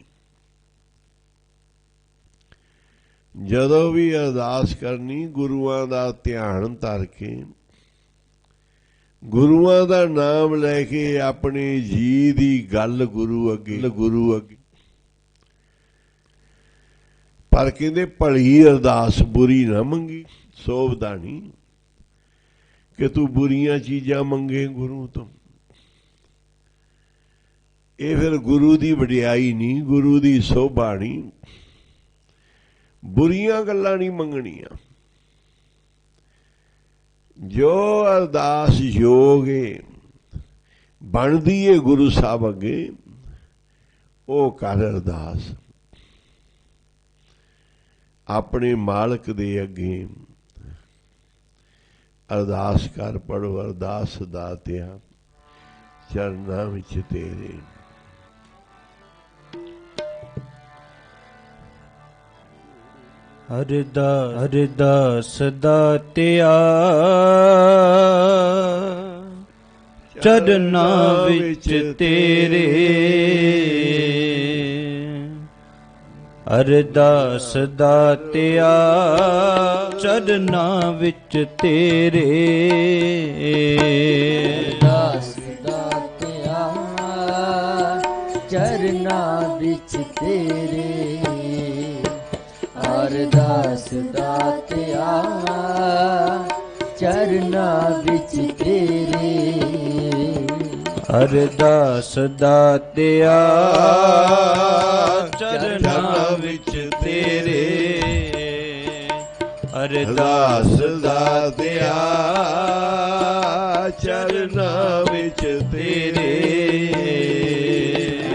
ਜਦੋਂ ਵੀ ਅਰਦਾਸ ਕਰਨੀ ਗੁਰੂਆਂ ਦਾ ਧਿਆਨ ਧਰ ਕੇ, ਗੁਰੂਆਂ ਦਾ ਨਾਮ ਲੈ ਕੇ, ਆਪਣੇ ਜੀ ਦੀ ਗੱਲ ਗੁਰੂ ਅੱਗੇ। ਪਰ ਕਹਿੰਦੇ ਭਲੀ ਅਰਦਾਸ ਬੁਰੀ ਨਾ ਮੰਗੀ। ਸੋਭਦਾ ਨਹੀਂ ਕਿ ਤੂੰ ਬੁਰੀਆਂ ਚੀਜ਼ਾਂ ਮੰਗੇ ਗੁਰੂ ਤੋਂ। ਇਹ ਫਿਰ ਗੁਰੂ ਦੀ ਵਡਿਆਈ ਨਹੀਂ, ਗੁਰੂ ਦੀ ਸੋਭਾ ਨਹੀਂ। ਬੁਰੀਆਂ ਗੱਲਾਂ ਨਹੀਂ ਮੰਗਣੀਆਂ। ਜੋ ਅਰਦਾਸ ਯੋਗ ਏ, ਬਣਦੀ ਏ ਗੁਰੂ ਸਾਹਿਬ ਅੱਗੇ, ਉਹ ਕਰ ਅਰਦਾਸ। ਆਪਣੇ ਮਾਲਕ ਦੇ ਅੱਗੇ ਅਰਦਾਸ ਕਰ, ਪੜੋ ਅਰਦਾਸ ਦਾਤਿਆ ਚਰਨਾਂ ਵਿੱਚ ਤੇਰੇ। ਅਰਦਾਸ ਦਾਤਿਆ ਚਰਨਾਂ ਵਿੱਚ ਤੇਰੇ। ਅਰਦਾਸ ਦਾਤਿਆ ਚਰਨਾਂ ਵਿੱਚ ਤੇਰੇ। ਅਰਦਾਸ ਦਾਤਿਆ ਚਰਨਾਂ ਵਿੱਚ ਤੇਰੇ। ਅਰਦਾਸ ਦਾਤਿਆ ਚਰਨਾਂ ਵਿੱਚ ਤੇਰੇ। ਅਰਦਾਸ ਦਾਤਿਆ ਚਰਨਾਂ ਵਿੱਚ ਤੇਰੇ। ਅਰਦਾਸ ਦਾਤਿਆ ਚਰਨਾਂ ਵਿੱਚ ਤੇਰੇ।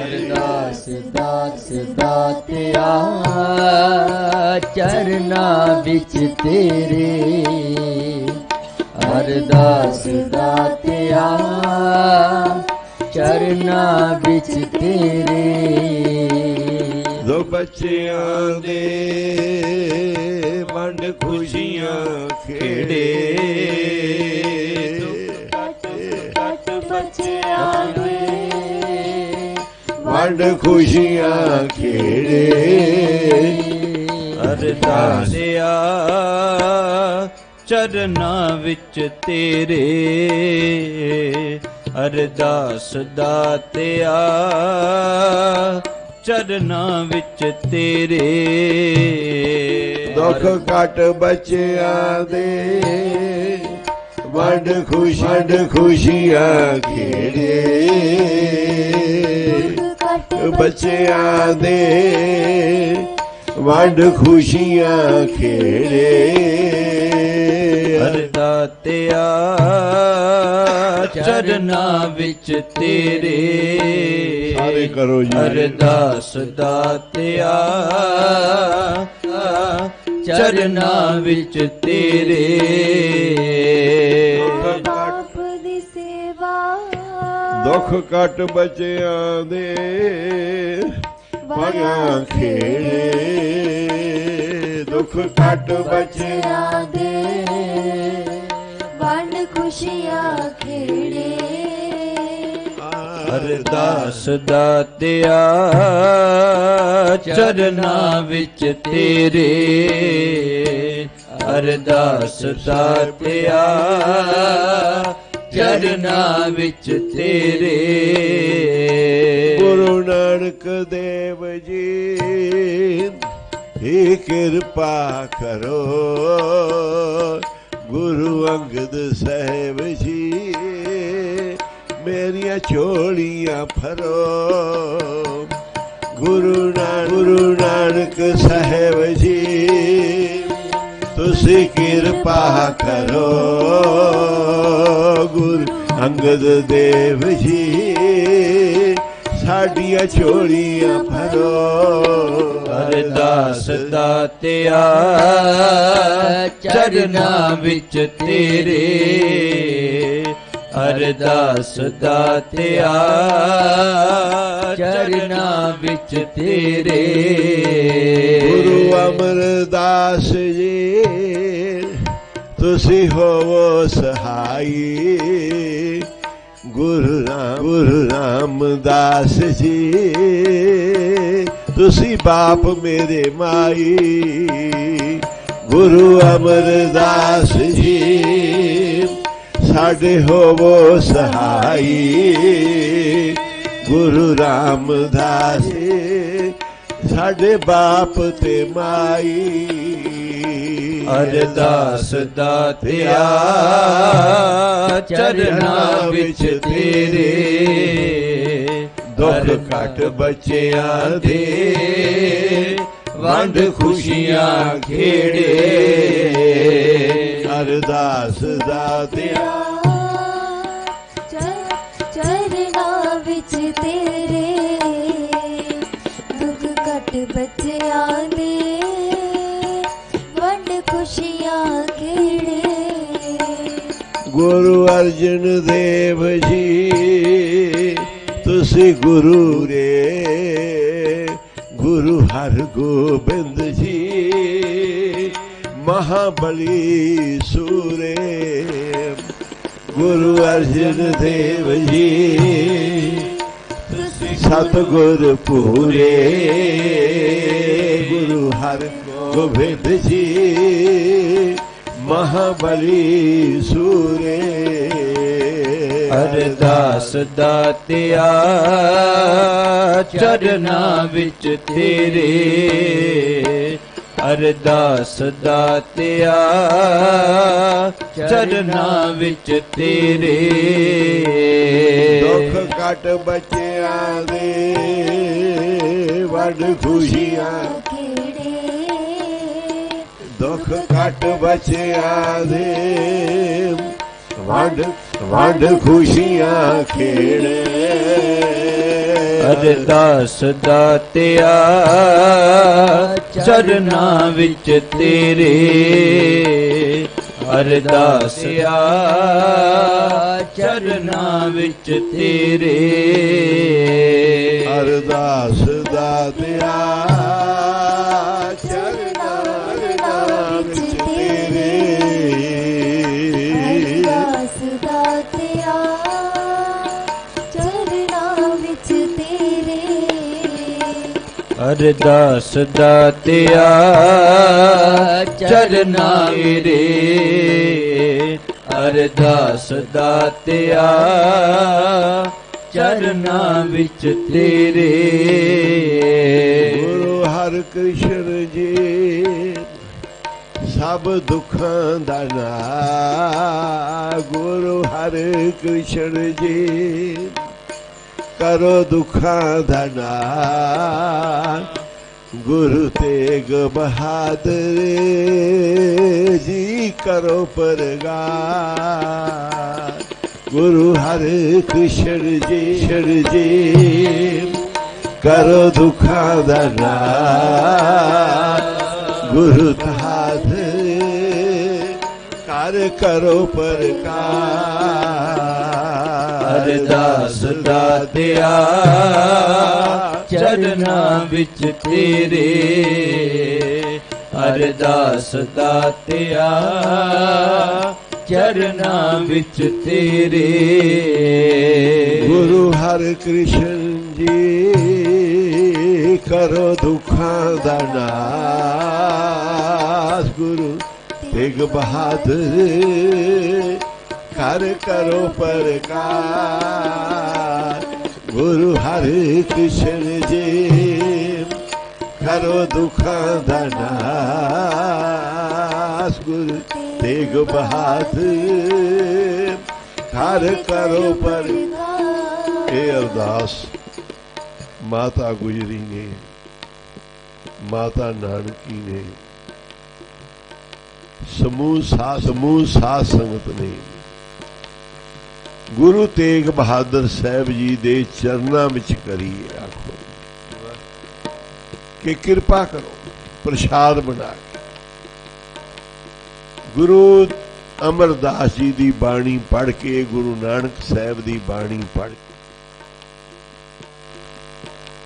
ਅਰਦਾਸ ਦਾਤਿਆ ਚਰਨਾਂ ਵਿੱਚ ਤੇਰੇ। ਅਰਦਾਸ ਦਾਤਿਆ ਚਰਨਾਂ ਵਿੱਚ ਤੇਰੇ। ਦੋ ਬੱਚਿਆਂ ਦੇ ਵੰਡ ਖੁਸ਼ੀਆਂ ਖੇੜੇ। ਘਟ ਬੱਚਿਆਂ ਦੇ ਵੰਡ ਖੁਸ਼ੀਆਂ ਖੇੜੇ। ਅਰਦਾਸਿਆ ਚਰਨਾਂ ਵਿੱਚ ਤੇਰੇ। ਅਰਦਾਸ ਦਾਤਿਆ ਚਰਨਾਂ ਵਿੱਚ ਤੇਰੇ। ਦੁੱਖ ਘਟ ਬੱਚਿਆਂ ਦੇ ਵੰਡ ਖੁਸ਼ੀਆਂ ਖੇੜੇ। ਬੱਚਿਆਂ ਦੇ ਵੰਡ ਖੁਸ਼ੀਆਂ ਖੇੜੇ। ਅਰਦਾਤਿਆ ਚਰਨਾਂ ਵਿੱਚ ਤੇਰੇ। ਸਾਰੇ ਕਰੋ ਜੀ। ਅਰਦਾਸ ਦਾਤਿਆ ਚਰਨਾਂ ਵਿੱਚ ਤੇਰੇ। ਬਾਪ ਦੀ ਸੇਵਾ ਦੁੱਖ ਘਟ ਬੱਚਿਆਂ ਦੇ ਵੰਡਾਂ ਖੇੜੇ। ਦੁੱਖ ਘਟ ਬੱਚਿਆਂ ਦੇ ਵੰਡ ਖੁਸ਼ੀਆਂ ਖੇੜੇ। ਅਰਦਾਸ ਦਾਤਿਆ ਚਰਨਾਂ ਵਿੱਚ ਤੇਰੇ। ਅਰਦਾਸ ਦਾਤਿਆ ਚਰਨਾਂ ਵਿੱਚ ਤੇਰੇ। ਗੁਰੂ ਨਾਨਕ ਦੇਵ ਜੀ ਹੀ ਕਿਰਪਾ ਕਰੋ। ਗੁਰੂ ਅੰਗਦ ਸਾਹਿਬ ਜੀ ਮੇਰੀਆਂ ਝੋਲੀਆਂ ਫਰੋ। ਗੁਰੂ ਨਾਨਕ ਸਾਹਿਬ ਜੀ ਤੁਸੀਂ ਕਿਰਪਾ ਕਰੋ। ਗੁਰੂ ਅੰਗਦ ਦੇਵ ਜੀ ਸਾਡੀਆਂ ਝੋਲੀਆਂ ਫਰੋ। ਅਰਦਾਸ ਦਾਤਿਆ ਚਰਨਾਂ ਵਿੱਚ ਤੇਰੇ। ਅਰਦਾਸ ਦਾਤਿਆ ਚਰਨਾਂ ਵਿੱਚ ਤੇਰੇ। ਗੁਰੂ ਅਮਰਦਾਸ ਜੀ ਤੁਸੀਂ ਹੋਵੋ ਸਹਾਈ। ਗੁਰੂ ਰਾਮਦਾਸ ਜੀ ਤੁਸੀਂ ਬਾਪ ਮੇਰੇ ਮਾਈ। ਗੁਰੂ ਅਮਰਦਾਸ ਜੀ ਸਾਡੇ ਹੋਵੋ ਸਹਾਈ। ਗੁਰੂ ਰਾਮਦਾਸ ਸਾਡੇ ਬਾਪ ਤੇ ਮਾਈ। ਅਰਦਾਸ ਦਾਤਿਆ ਚਰਨਾਂ ਵਿੱਚ ਤੇਰੇ। ਦੁੱਖ ਘਟ ਬੱਚਿਆਂ ਦੇ ਵੰਡ ਖੁਸ਼ੀਆਂ ਖੇੜੇ। ਅਰਦਾਸ ਦਾਤਿਆ ਚਰਨਾਂ ਵਿੱਚ ਤੇਰੇ। ਦੁੱਖ ਘਟ ਬੱਚਿਆਂ ਦੇ ਵੰਡ ਖੁਸ਼ੀਆਂ ਖੇੜੇ। ਗੁਰੂ ਅਰਜਨ ਦੇਵ ਜੀ ਤੁਸੀਂ ਗੁਰੂ ਰੇ। ਗੁਰੂ ਹਰਗੋਬਿੰਦ ਜੀ ਮਹਾਬਲੀ ਸੂਰੇ। ਗੁਰੂ ਅਰਜਨ ਦੇਵ ਜੀ सतगुर पूरे गुरु हर गोबिंद जी महाबली सूरे अरदास दातिया चरना विच तेरे अरदास दातिया चरना विच तेरे दुख कट बच्चियां दे वड खुशियां दुख कट बच्चियां दे वड खुशियां खेड़े अरदास दातिया चरना विच तेरे अरदासिया चरना विच तेरे अरदास दातिया चरना विच तेरे अरदास दातिया चरना विच तेरे अरदास दातिया चरना मेरे अरदास दातिया चरना विच तेरे गुरु हर कृष्ण जी सब दुखां दा नाथ गुरु हर कृष्ण जी करो दुखां दा नाथ गुरु तेग बहादुर जी करो परगार गुरु हरे कृष्ण जी करो दुखां दा नाथ गुरु हाथ कर करो परकार अरदास दातिया चरना विच तेरे अरदास दातिया चरना विच तेरे गुरु हर कृष्ण जी करो दुखां दा नाश गुरु तेग बहादुर कर करो परकार गुरु हरे कृष्ण जी करो दुखां दा नाश गुरु तेग बहादुर कर करो पर ये अरदास माता गुजरी ने माता नानकी ने समूह साध संगत ने गुरु तेग बहादुर साहब जी दे चरना विच करी आखो कि कृपा करो प्रसाद बना के गुरु अमरदास जी दी बाणी पढ़ के गुरु नानक साहब दी बाणी पढ़ के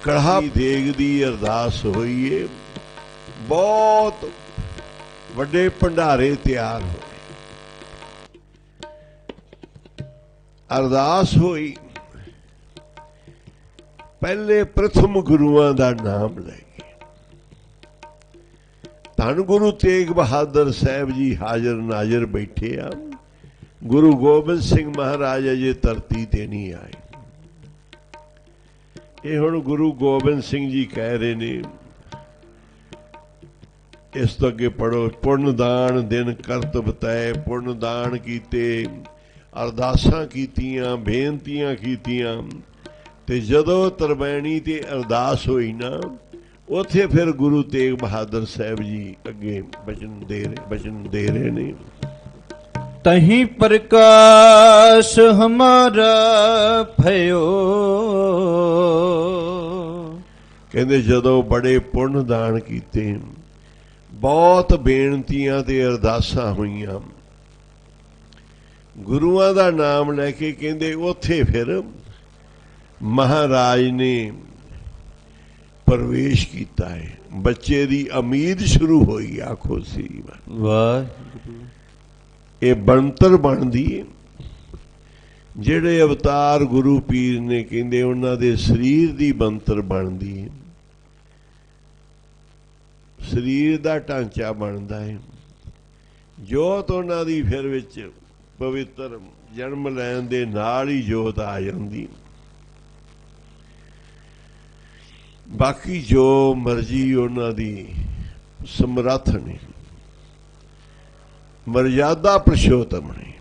कड़ा देग दी अरदास होई है बहुत वड्डे भंडारे तैयार होए अरदास होई पहले प्रथम गुरुआं दा नाम लैके धन गुरु तेग बहादुर साहब जी हाजिर नाजिर बैठे आ गुरु गोबिंद सिंह महाराज अजे धरती ते नहीं आए ये हुण गुरु गोबिंद सिंह जी कह रहे ने इस तो अगे पढ़ो पुण्य दान दिन करत बतै पुण्य दान कीते अरदासां कीतियां बेनतियां कीतियां ते जदों तरबैणी ते अरदास होई ना उत्थे फिर गुरु तेग बहादुर साहब जी अगे बचन दे रहे ने तहीं प्रकाश हमारा भयो कहंदे जदों बड़े पुण्य दान कीते बहुत बेनतियां ते अरदासां होईयां गुरुआं दा नाम लैके कहंदे उत्थे फिर महाराज ने प्रवेश किया है बच्चे दी उम्मीद शुरू होई आखो सी वाह ये बनतर बनदी है ਜਿਹੜੇ ਅਵਤਾਰ ਗੁਰੂ ਪੀਰ ਨੇ ਕਹਿੰਦੇ ਉਹਨਾਂ ਦੇ ਸਰੀਰ ਦੀ ਬਣਤਰ ਬਣਦੀ ਹੈ, ਸਰੀਰ ਦਾ ਢਾਂਚਾ ਬਣਦਾ ਹੈ, ਜੋਤ ਉਹਨਾਂ ਦੀ ਫਿਰ ਵਿੱਚ ਪਵਿੱਤਰ ਜਨਮ ਲੈਣ ਦੇ ਨਾਲ ਹੀ ਜੋਤ ਆ ਜਾਂਦੀ। ਬਾਕੀ ਜੋ ਮਰਜ਼ੀ ਉਹਨਾਂ ਦੀ ਸਮਰੱਥ ਨੇ, ਮਰਜ਼ਾਦਾ ਪੁਰਸ਼ੋਤਮ ਨੇ,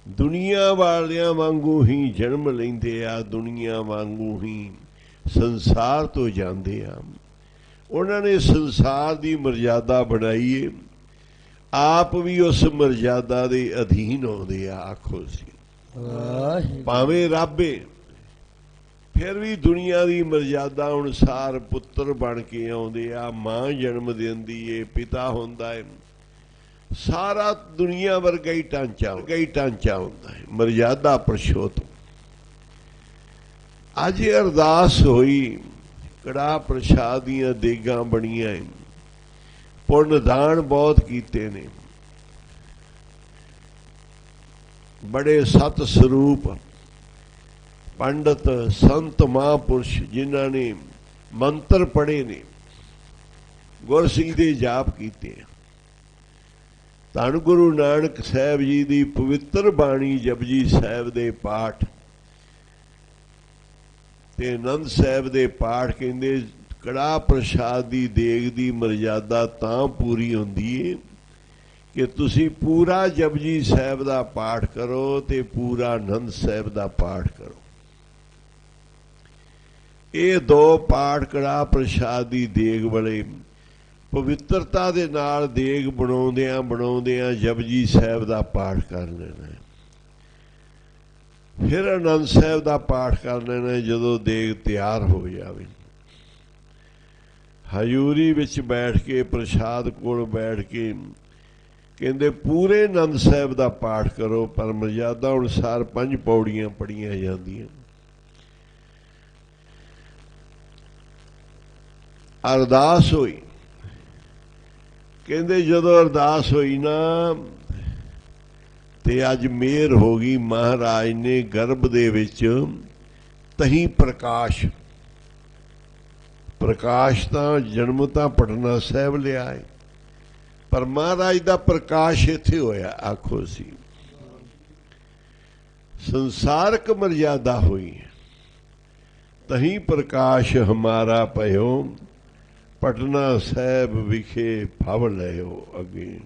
ਦੁਨੀਆ ਵਾਲਿਆਂ ਵਾਂਗੂ ਹੀ ਜਨਮ ਲੈਂਦੇ ਆ, ਦੁਨੀਆ ਵਾਂਗੂ ਹੀ ਸੰਸਾਰ ਤੋਂ ਜਾਂਦੇ ਆ। ਉਹਨਾਂ ਨੇ ਸੰਸਾਰ ਦੀ ਮਰਜ਼ਾਦਾ ਬਣਾਈ ਏ, ਆਪ ਵੀ ਉਸ ਮਰਜ਼ਾਦਾ ਦੇ ਅਧੀਨ ਆਉਂਦੇ ਆ। ਆਖੋ ਸੀ ਭਾਵੇਂ ਰੱਬੇ, ਫਿਰ ਵੀ ਦੁਨੀਆ ਦੀ ਮਰਜ਼ਾਦਾ ਅਨੁਸਾਰ ਪੁੱਤਰ ਬਣ ਕੇ ਆਉਂਦੇ ਆ, ਮਾਂ ਜਨਮ ਦਿੰਦੀ ਏ, ਪਿਤਾ ਹੁੰਦਾ ਏ, ਸਾਰਾ ਦੁਨੀਆ ਵਰਗਾ ਹੀ ਢਾਂਚਾ ਹੁੰਦਾ ਹੈ, ਮਰਜ਼ਾਦਾ ਪੁਰਸ਼ੋਤਮ। ਅੱਜ ਅਰਦਾਸ ਹੋਈ, ਕੜਾਹ ਪ੍ਰਸ਼ਾਦ ਦੀਆਂ ਦੇਗਾਂ ਬਣੀਆਂ, ਪੁੰਨ ਦਾਨ ਬਹੁਤ ਕੀਤੇ ਨੇ, ਬੜੇ ਸਤ ਸਰੂਪ ਪੰਡਤ ਸੰਤ ਮਹਾਂਪੁਰਸ਼ ਜਿਨ੍ਹਾਂ ਨੇ ਮੰਤਰ ਪੜ੍ਹੇ ਨੇ, ਗੁਰਸਿੱਖੀ ਦੇ ਜਾਪ ਕੀਤੇ। ਧੰਨ ਗੁਰੂ ਨਾਨਕ ਸਾਹਿਬ ਜੀ ਦੀ ਪਵਿੱਤਰ ਬਾਣੀ ਜਪਜੀ ਸਾਹਿਬ ਦੇ ਪਾਠ ਤੇ ਆਨੰਦ ਸਾਹਿਬ ਦੇ ਪਾਠ ਕਹਿੰਦੇ ਕੜਾਹ ਪ੍ਰਸ਼ਾਦ ਦੀ ਦੇਗ ਦੀ ਮਰਜ਼ਾਦਾ ਤਾਂ ਪੂਰੀ ਹੁੰਦੀ ਏ ਕਿ ਤੁਸੀਂ ਪੂਰਾ ਜਪਜੀ ਸਾਹਿਬ ਦਾ ਪਾਠ ਕਰੋ ਤੇ ਪੂਰਾ ਆਨੰਦ ਸਾਹਿਬ ਦਾ ਪਾਠ ਕਰੋ। ਇਹ ਦੋ ਪਾਠ ਕੜਾਹ ਪ੍ਰਸ਼ਾਦ ਦੀ ਦੇਗ ਵਾਲੇ ਪਵਿੱਤਰਤਾ ਦੇ ਨਾਲ ਦੇਗ ਬਣਾਉਂਦਿਆਂ ਜਪਜੀ ਸਾਹਿਬ ਦਾ ਪਾਠ ਕਰ ਲੈਣਾ, ਫਿਰ ਆਨੰਦ ਸਾਹਿਬ ਦਾ ਪਾਠ ਕਰ ਲੈਣਾ। ਜਦੋਂ ਦੇਗ ਤਿਆਰ ਹੋ ਜਾਵੇ, ਹਜ਼ੂਰੀ ਵਿੱਚ ਬੈਠ ਕੇ, ਪ੍ਰਸ਼ਾਦ ਕੋਲ ਬੈਠ ਕੇ ਕਹਿੰਦੇ ਪੂਰੇ ਆਨੰਦ ਸਾਹਿਬ ਦਾ ਪਾਠ ਕਰੋ, ਪਰ ਮਰਜ਼ਾਦਾ ਅਨੁਸਾਰ 5 ਪੌੜੀਆਂ ਪੜ੍ਹੀਆਂ ਜਾਂਦੀਆਂ। ਅਰਦਾਸ ਹੋਈ, ਕਹਿੰਦੇ ਜਦੋਂ ਅਰਦਾਸ ਹੋਈ ਨਾ ਤੇ ਅੱਜ ਮਿਹਰ ਹੋ ਗਈ, ਮਹਾਰਾਜ ਨੇ ਗਰਭ ਦੇ ਵਿੱਚ ਤਹੀਂ ਪ੍ਰਕਾਸ਼ ਤਾਂ ਜਨਮ ਤਾਂ ਪਟਨਾ ਸਾਹਿਬ ਲਿਆ ਹੈ, ਪਰ ਮਹਾਰਾਜ ਦਾ ਪ੍ਰਕਾਸ਼ ਇੱਥੇ ਹੋਇਆ। ਆਖੋ ਸੀ ਸੰਸਾਰਕ ਮਰਜ਼ਾਦਾ ਹੋਈ, ਤਹੀਂ ਪ੍ਰਕਾਸ਼ ਹਮਾਰਾ ਭਇਓ, ਪਟਨਾ ਸਾਹਿਬ ਵਿਖੇ ਭਵ ਲਿਓ ਅਗੇ।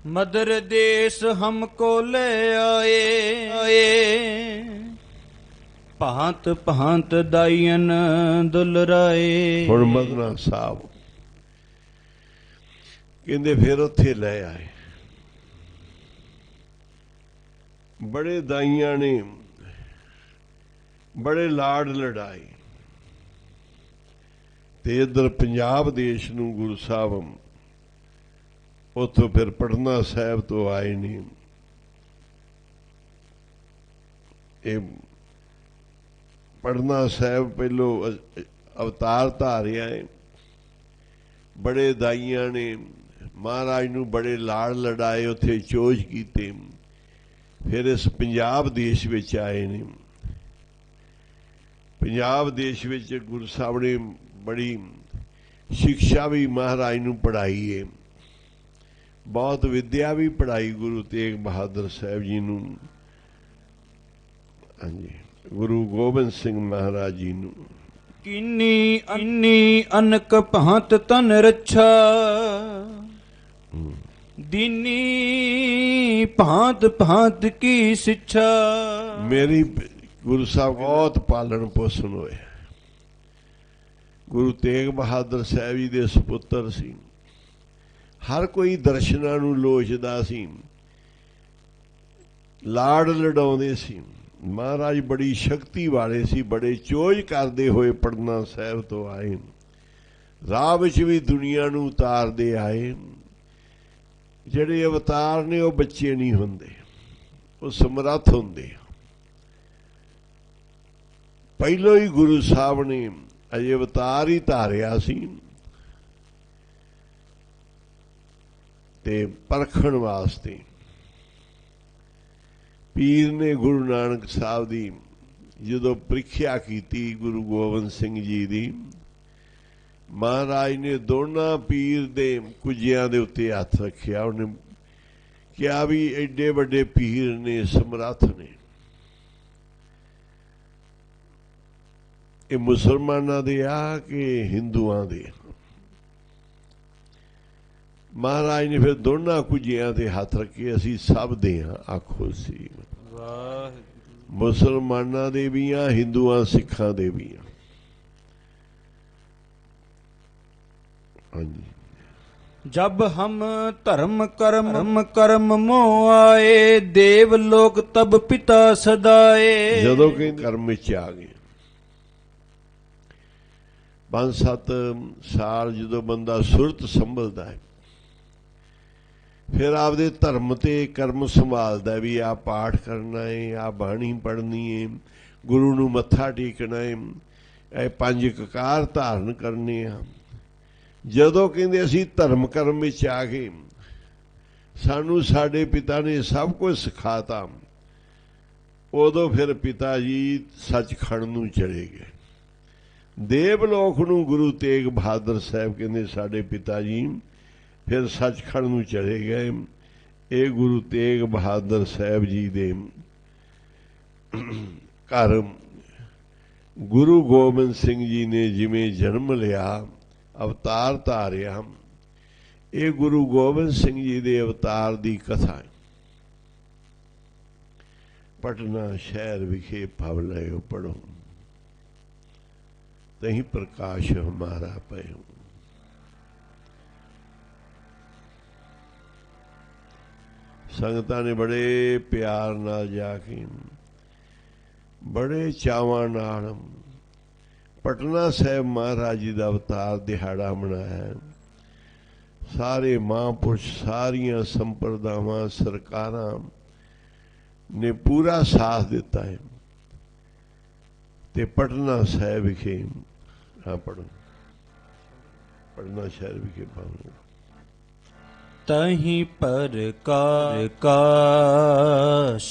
ਮਦਰ ਦੇਸ ਹਮਕੋ ਲੈ ਆਏ, ਭਾਂਤ ਭਾਂਤ ਦਾਈਨ ਦੁਲਰਾਏ। ਹੁਣ ਮਦਨਾ ਸਾਹਿਬ ਕਹਿੰਦੇ ਫਿਰ ਉੱਥੇ ਲੈ ਆਏ, ਬੜੇ ਦਾਈਆਂ ਨੇ ਬੜੇ ਲਾਡ ਲੜਾਏ, ਤੇ ਇੱਧਰ ਪੰਜਾਬ ਦੇਸ਼ ਨੂੰ ਗੁਰੂ ਸਾਹਿਬ ਉੱਥੋਂ ਫਿਰ ਪਟਨਾ ਸਾਹਿਬ ਤੋਂ ਆਏ ਨੇ। ਇਹ ਪਟਨਾ ਸਾਹਿਬ ਪਹਿਲੋਂ ਅਵਤਾਰ ਧਾਰਿਆ ਹੈ, ਬੜੇ ਦਾਈਆਂ ਨੇ ਮਹਾਰਾਜ ਨੂੰ ਬੜੇ ਲਾੜ ਲੜਾਏ, ਉੱਥੇ ਚੋਜ ਕੀਤੇ, ਫਿਰ ਇਸ ਪੰਜਾਬ ਦੇਸ਼ ਵਿੱਚ ਆਏ ਨੇ। ਪੰਜਾਬ ਦੇਸ਼ ਵਿੱਚ ਗੁਰੂ ਸਾਹਿਬ ਨੇ ਬੜੀ ਸਿੱਖਿਆ ਵੀ ਮਹਾਰਾਜ ਨੂੰ ਪੜ੍ਹਾਈ ਹੈ, ਬਹੁਤ ਵਿਦਿਆ ਵੀ ਪੜ੍ਹਾਈ ਗੁਰੂ ਤੇਗ ਬਹਾਦਰ ਸਾਹਿਬ ਜੀ ਨੂੰ, ਹਾਂਜੀ ਗੁਰੂ ਗੋਬਿੰਦ ਸਿੰਘ ਮਹਾਰਾਜ ਜੀ ਨੂੰ। ਕਿੰਨੀ ਅੰਨੀ ਅਨਕ ਭਾਂਤ ਤਨ ਰੱਛਾ, ਦੀਨੀ ਭਾਂਤ ਭਾਂਤ ਕੀ ਸਿੱਛਾ। ਮੇਰੀ ਗੁਰੂ ਸਾਹਿਬ ਬਹੁਤ ਪਾਲਣ ਪੋਸ਼ਣ ਹੋਇਆ। ਗੁਰੂ ਤੇਗ ਬਹਾਦਰ ਸਾਹਿਬ ਜੀ ਦੇ ਸੁਪੁੱਤਰ ਸੀ, ਹਰ ਕੋਈ ਦਰਸ਼ਨਾਂ ਨੂੰ ਲੋਚਦਾ ਸੀ, ਲਾੜ ਲਡਾਉਂਦੇ ਸੀ। ਮਹਾਰਾਜ ਬੜੀ ਸ਼ਕਤੀ ਵਾਲੇ ਸੀ, ਬੜੇ ਚੋਜ ਕਰਦੇ ਹੋਏ ਪਟਨਾ ਸਾਹਿਬ ਤੋਂ ਆਏ, ਰਾਹ ਵਿੱਚ ਵੀ ਦੁਨੀਆ ਨੂੰ ਉਤਾਰਦੇ ਆਏ। ਜਿਹੜੇ ਅਵਤਾਰ ਨੇ ਉਹ ਬੱਚੇ ਨਹੀਂ ਹੁੰਦੇ, ਉਹ ਸਮਰੱਥ ਹੁੰਦੇ। ਪਹਿਲੋਂ ਹੀ ਗੁਰੂ ਸਾਹਿਬ ਨੇ ਅਜੇ ਅਵਤਾਰ ਹੀ ਧਾਰਿਆ ਸੀ ਤੇ ਪਰਖਣ ਵਾਸਤੇ, ਪੀਰ ਨੇ ਗੁਰੂ ਨਾਨਕ ਸਾਹਿਬ ਦੀ ਜਦੋਂ ਪ੍ਰੀਖਿਆ ਕੀਤੀ ਗੁਰੂ ਗੋਬਿੰਦ ਸਿੰਘ ਜੀ ਦੀ, ਮਹਾਰਾਜ ਨੇ ਦੋਨਾਂ ਪੀਰ ਦੇ ਕੁੱਜਿਆਂ ਦੇ ਉੱਤੇ ਹੱਥ ਰੱਖਿਆ। ਉਹਨੇ ਕਿਹਾ ਵੀ ਐਡੇ ਵੱਡੇ ਪੀਰ ਨੇ, ਸਮਰੱਥ ਨੇ, ਇਹ ਮੁਸਲਮਾਨਾਂ ਦੇ ਆ ਕਿ ਹਿੰਦੂਆਂ ਦੇ? ਮਹਾਰਾਜ ਨੇ ਫਿਰ ਦੋਨਾਂ ਕੁੱਜਿਆਂ ਤੇ ਹੱਥ ਰੱਖੇ, ਅਸੀਂ ਸਭ ਦੇ ਹਾਂ, ਆਖੋ ਸੀ। ਮੁਸਲਮਾਨਾਂ ਦੇ ਵੀ ਆ, ਹਿੰਦੂਆਂ ਸਿੱਖਾਂ ਦੇ ਵੀ ਆ। ਹਾਂਜੀ। जब हम धर्म कर्म मोह आए, देव लोक तब पिता सदाए। ਜਦੋਂ ਕਿ ਕਰਮ ਵਿੱਚ ਆ ਗਏ 5-7 ਸਾਲ ਜਦੋਂ ਬੰਦਾ ਸੁਰਤ ਸੰਭਲਦਾ ਹੈ, ਫਿਰ ਆਪਦੇ ਧਰਮ ਤੇ ਕਰਮ ਸੰਭਾਲਦਾ ਵੀ ਆ ਪਾਠ ਕਰਨਾ ਹੈ, ਆ ਬਾਣੀ ਪੜ੍ਹਨੀ ਹੈ, ਗੁਰੂ ਨੂੰ ਮੱਥਾ ਟੇਕਣਾ ਹੈ, ਇਹ 5 ਕਕਾਰ ਧਾਰਨ ਕਰਨੇ ਆ। ਜਦੋਂ ਕਹਿੰਦੇ ਅਸੀਂ ਧਰਮ ਕਰਮ ਵਿੱਚ ਆ ਗਏ, ਸਾਨੂੰ ਸਾਡੇ ਪਿਤਾ ਨੇ ਸਭ ਕੁਝ ਸਿਖਾਤਾ, ਉਦੋਂ ਫਿਰ ਪਿਤਾ ਜੀ ਸੱਚਖੰਡ ਨੂੰ ਚਲੇ ਗਏ। ਦੇਵਲੋਕ ਨੂੰ ਗੁਰੂ ਤੇਗ ਬਹਾਦਰ ਸਾਹਿਬ ਕਹਿੰਦੇ ਸਾਡੇ ਪਿਤਾ ਜੀ ਫਿਰ ਸੱਚਖੰਡ ਨੂੰ ਚਲੇ ਗਏ। ਇਹ ਗੁਰੂ ਤੇਗ ਬਹਾਦਰ ਸਾਹਿਬ ਜੀ ਦੇ ਘਰ ਗੁਰੂ ਗੋਬਿੰਦ ਸਿੰਘ ਜੀ ਨੇ ਜਿਵੇਂ ਜਨਮ ਲਿਆ, ਅਵਤਾਰ ਧਾਰਿਆ, ਇਹ ਗੁਰੂ ਗੋਬਿੰਦ ਸਿੰਘ ਜੀ ਦੇ ਅਵਤਾਰ ਦੀ ਕਥਾ ਹੈ। ਪਟਨਾ ਸ਼ਹਿਰ ਵਿਖੇ ਭਵ ਲਇਓ ਪੜੋ, ਤਹੀਂ ਪ੍ਰਕਾਸ਼ ਹਮਾਰਾ ਪਇਓ। ਸੰਗਤਾਂ ਨੇ ਬੜੇ ਪਿਆਰ ਨਾਲ ਜਾ ਕੇ, ਬੜੇ ਚਾਵਾਂ ਨਾਲ ਪਟਨਾ ਸਾਹਿਬ ਮਹਾਰਾਜ ਜੀ ਦਾ ਅਵਤਾਰ ਦਿਹਾੜਾ ਮਨਾਇਆ। ਸਾਰੇ ਮਹਾਂਪੁਰਸ਼, ਸਾਰੀਆਂ ਸੰਪਰਦਾਵਾਂ, ਸਰਕਾਰਾਂ ਨੇ ਪੂਰਾ ਸਾਥ ਦਿੱਤਾ ਹੈ ਤੇ ਪਟਨਾ ਸਾਹਿਬ ਵਿਖੇ ਪੜੋ, ਪਟਨਾ ਸ਼ਹਿਰ ਵਿਖੇ ਪੜੋ। तहीं प्रकाश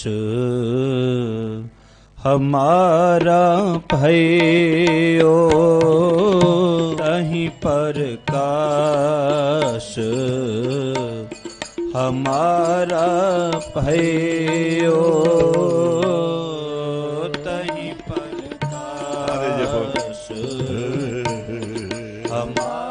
हमारा भयो, तहीं प्रकाश हमारा भयो, तहीं प्रकाश हमारा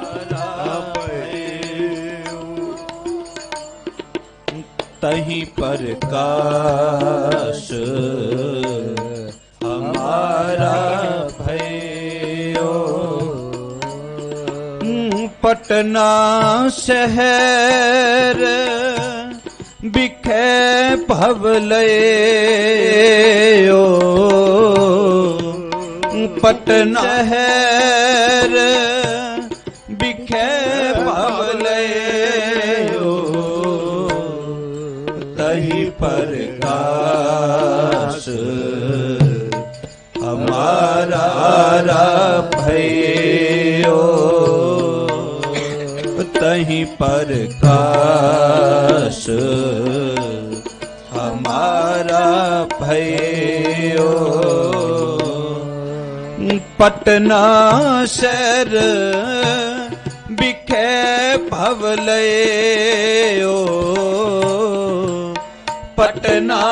तहीं प्रकाश हमारा भयो। पटना शहर बिखे भव लयो, पटना शहर बिखे भव लयो, तहीं प्रकाश हमारा भयो, तहीं प्रकाश हमारा भयो। पटना शहर बिखे भव लयो, पटना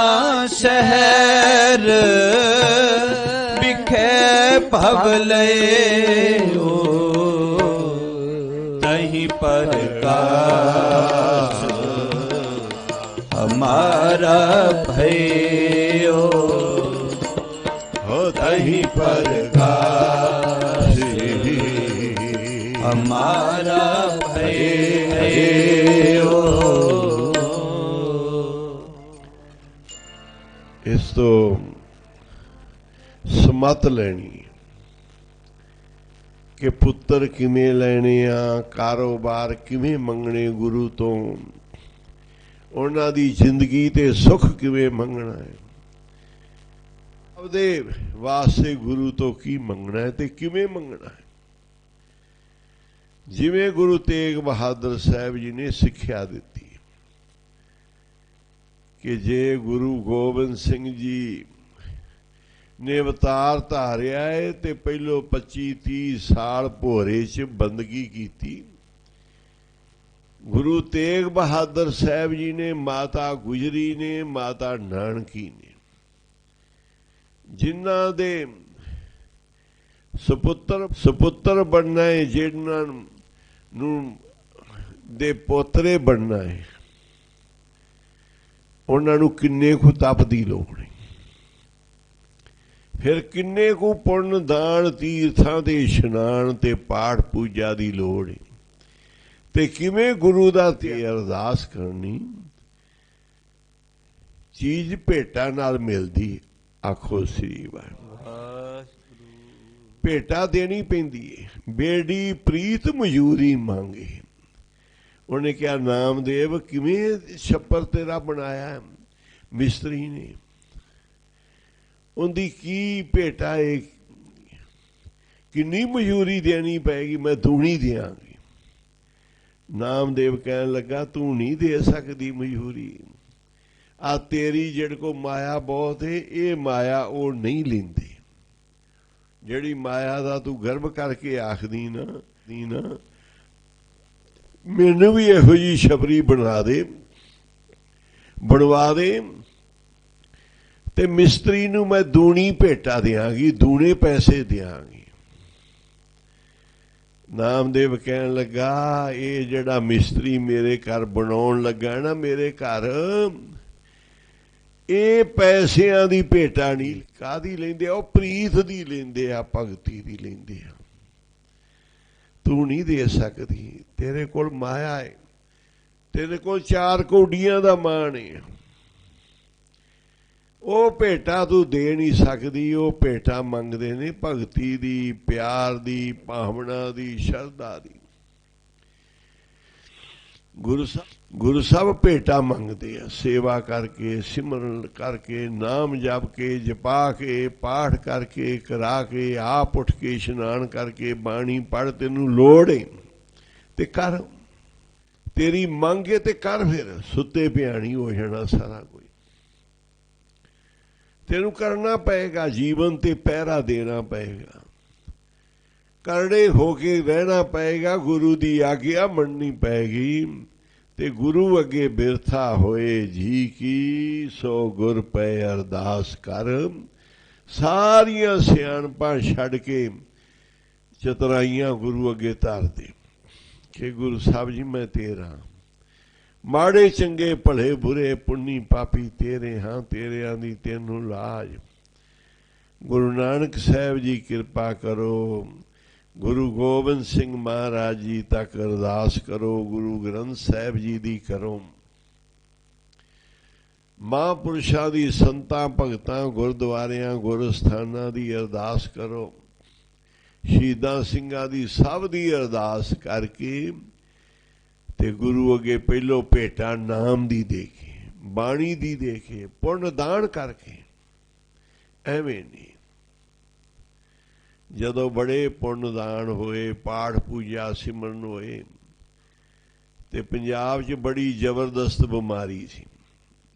शहर बिखे भव लयो, तहीं प्रकाश हमारा भयो, तहीं प्रकाश हमारा भयो। ਇਸ ਤੋਂ ਸਮਤ ਲੈਣੀ ਕਿ ਪੁੱਤਰ ਕਿਵੇਂ ਲੈਣੇ ਆ, ਕਾਰੋਬਾਰ ਕਿਵੇਂ ਮੰਗਣੇ ਗੁਰੂ ਤੋਂ, ਉਹਨਾਂ ਦੀ ਜ਼ਿੰਦਗੀ ਤੇ ਸੁੱਖ ਕਿਵੇਂ ਮੰਗਣਾ ਹੈ, ਉਹਦੇ ਵਾਸਤੇ ਗੁਰੂ ਤੋਂ ਕੀ ਮੰਗਣਾ ਹੈ ਤੇ ਕਿਵੇਂ ਮੰਗਣਾ ਹੈ। ਜਿਵੇਂ ਗੁਰੂ ਤੇਗ ਬਹਾਦਰ ਸਾਹਿਬ ਜੀ ਨੇ ਸਿੱਖਿਆ ਦਿੱਤੀ कि जे गुरु गोबिंद सिंह जी ने अवतार धारिया है तो पहलो 25-30 साल भोरे च बंदगी की। गुरु तेग बहादुर साहब जी ने, माता गुजरी ने, माता नानकी ने, जिन्हां दे सपुत्र बनना है, जिन्हां नूं दे पोतरे बनना है, उन्हां नूं किन्ने कु तप दी लोड़ है, फिर किन्ने कु पुण्य दान तीर्थां ते इशनान ते पाठ पूजा दी लोड़ है, ते किवें गुरु दा ते अरदास करनी। चीज भेटा नाल मिलदी। आखो श्री वाहिगुरू। भेटा देनी पैंदी है। बेड़ी प्रीत मजूरी मांगे। उन्हें क्या नामदेव किवें छप्पर तेरा बनाया? मिस्त्री ने। उनकी की भेटा है, किन्नी मजूरी देनी पैगी? मैं दूनी देंगी। नामदेव कहन लगा तू नहीं दे सकती मजूरी। आ तेरी जेड़ को माया बहुत है, ये माया वो नहीं लेंदे। जेड़ी माया दा तू गर्व करके आखदी ना मैनू भी इहो जी छपरी बना दे, बनवा दे, ते मिस्त्री नू मैं दूनी भेटा देंगी, दूने पैसे देंगी। नामदेव कहन लगा ये जड़ा मिस्त्री मेरे घर बनाउण लगा ना, मेरे घर ये पैसियां दी भेटा नहीं, कादी लेंदे आ? प्रीत दी लेंदे आ, भगती दी लेंदे आ। तू नहीं दे सकती, तेरे कोल माया है, तेरे कोल 4 कौडियां दा मान है, वो भेटा तू दे नहीं सकती। वो भेटा मंगते ने भगती दी, प्यार दी, भावना दी, शरधा दी। गुरु साहब भेटा मंगते हैं, सेवा करके, सिमरन करके, नाम जप के, जपा के, पाठ करके, करा के, आप उठ के इशनान करके, बाणी पढ़, तेनू लोड़ है ते कर, तेरी मंग है ते कर। फिर सुते पियाणी हो जाना सारा कोई। तेनू करना पएगा, जीवन ते पहरा देना पएगा, करड़े होके रहना पएगा, गुरु दी आज्ञा मननी पैगी। ते गुरु अगे बिरथा होए जी की, सो गुर पै अरदास कर। सारियां सियाणपां छड़ के चतुराइयां गुरु अगे धर दे कि गुरु साहब जी मैं तेरा, माड़े चंगे भले बुरे पुन्नी पापी तेरे हाँ, तेरियां दी तेनू लाज। गुरु नानक साहब जी कृपा करो, गुरु गोबिंद सिंह महाराज जी तक अरदास करो, गुरु ग्रंथ साहब जी दी करो, महापुरुषां दी, संतां भगतां, गुरुद्वारियां, गुरस्थानां दी अरदास करो, शहीदां सिंघां दी सब दी अरदास करके ते गुरु अगे पहलो भेटा नाम दी देखे, बाणी दी देखे, पुण्य दान करके। एवें नहीं। जदों बड़े पुण्यदान होए, पाठ पूजा सिमरन होए, ते पंजाब च बड़ी जबरदस्त बीमारी सी,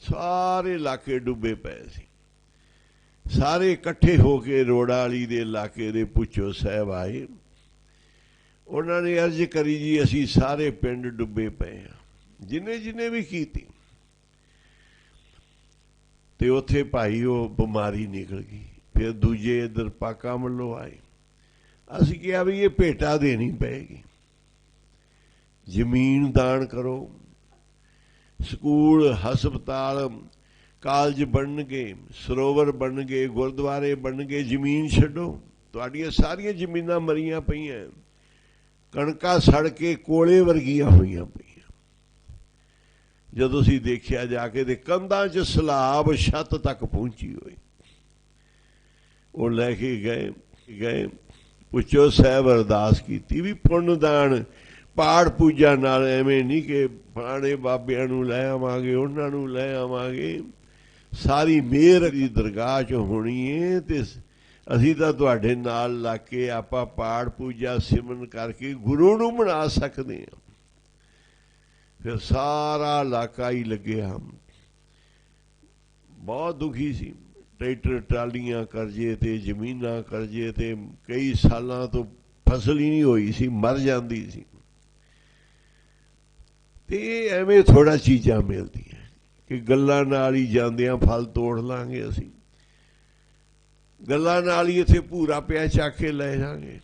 सारे इलाके डुबे पे सी। सारे इकट्ठे होके रोड़ा वाली दे इलाके दे पुच्छो साहब आए। उन्होंने अर्ज करी जी असी सारे पिंड डुबे पे हैं, जिन्हें जिन्हें भी की थी। ते उत्थे भाई वो बीमारी निकल गई। फिर दूजे इधर पाका मल्लो आए। असी कहा भी ये भेटा देनी पैगी, जमीन दान करो, स्कूल, हस्पताल, कालज बन गए, सरोवर बन गए, गुरुद्वारे बन गए, जमीन छड्डो। तुहाडियां सारियां जमीनां मरियां पईयां, कणकां सड़ के कोले वर्गियां होईयां पईयां। जदों असीं देखिया जाके ते कंधां च सलाब छत तक पहुंची हुई। वो लैके गए पुछो साहब अरदास की भी पुण्यदान पाठ पूजा नाल एवें नहीं कि फलाणे बाबियां नूं लै आवांगे, उन्हां नूं लै आवांगे। सारी मेहर दी दरगाह च होनी है ते असीं तां तुहाडे नाल लग के आपां पाठ पूजा सिमरन करके गुरु नूं मना सकदे हां। फिर सारा इलाका ही लग्या। ਬਹੁਤ ਦੁਖੀ ਸੀ। ਟਰੈਕਟਰ ਟਰਾਲੀਆਂ ਕਰਜ਼ੇ ਤੇ, ਜ਼ਮੀਨਾਂ ਕਰਜ਼ੇ ਤੇ, ਕਈ ਸਾਲਾਂ ਤੋਂ ਫਸਲ ਹੀ ਨਹੀਂ ਹੋਈ ਸੀ, ਮਰ ਜਾਂਦੀ ਸੀ। ਤੇ ਐਵੇਂ ਥੋੜਾ ਚੀਜ਼ਾਂ ਮਿਲਦੀਆਂ ਕਿ ਗੱਲਾਂ ਨਾਲ ਹੀ ਜਾਂਦਿਆਂ ਫਲ ਤੋੜ ਲਾਂਗੇ ਅਸੀਂ, ਗੱਲਾਂ ਨਾਲ ਹੀ ਇੱਥੇ ਭੂਰਾ ਪਿਆ ਚੱਕ ਕੇ ਲੈ ਜਾਵਾਂਗੇ।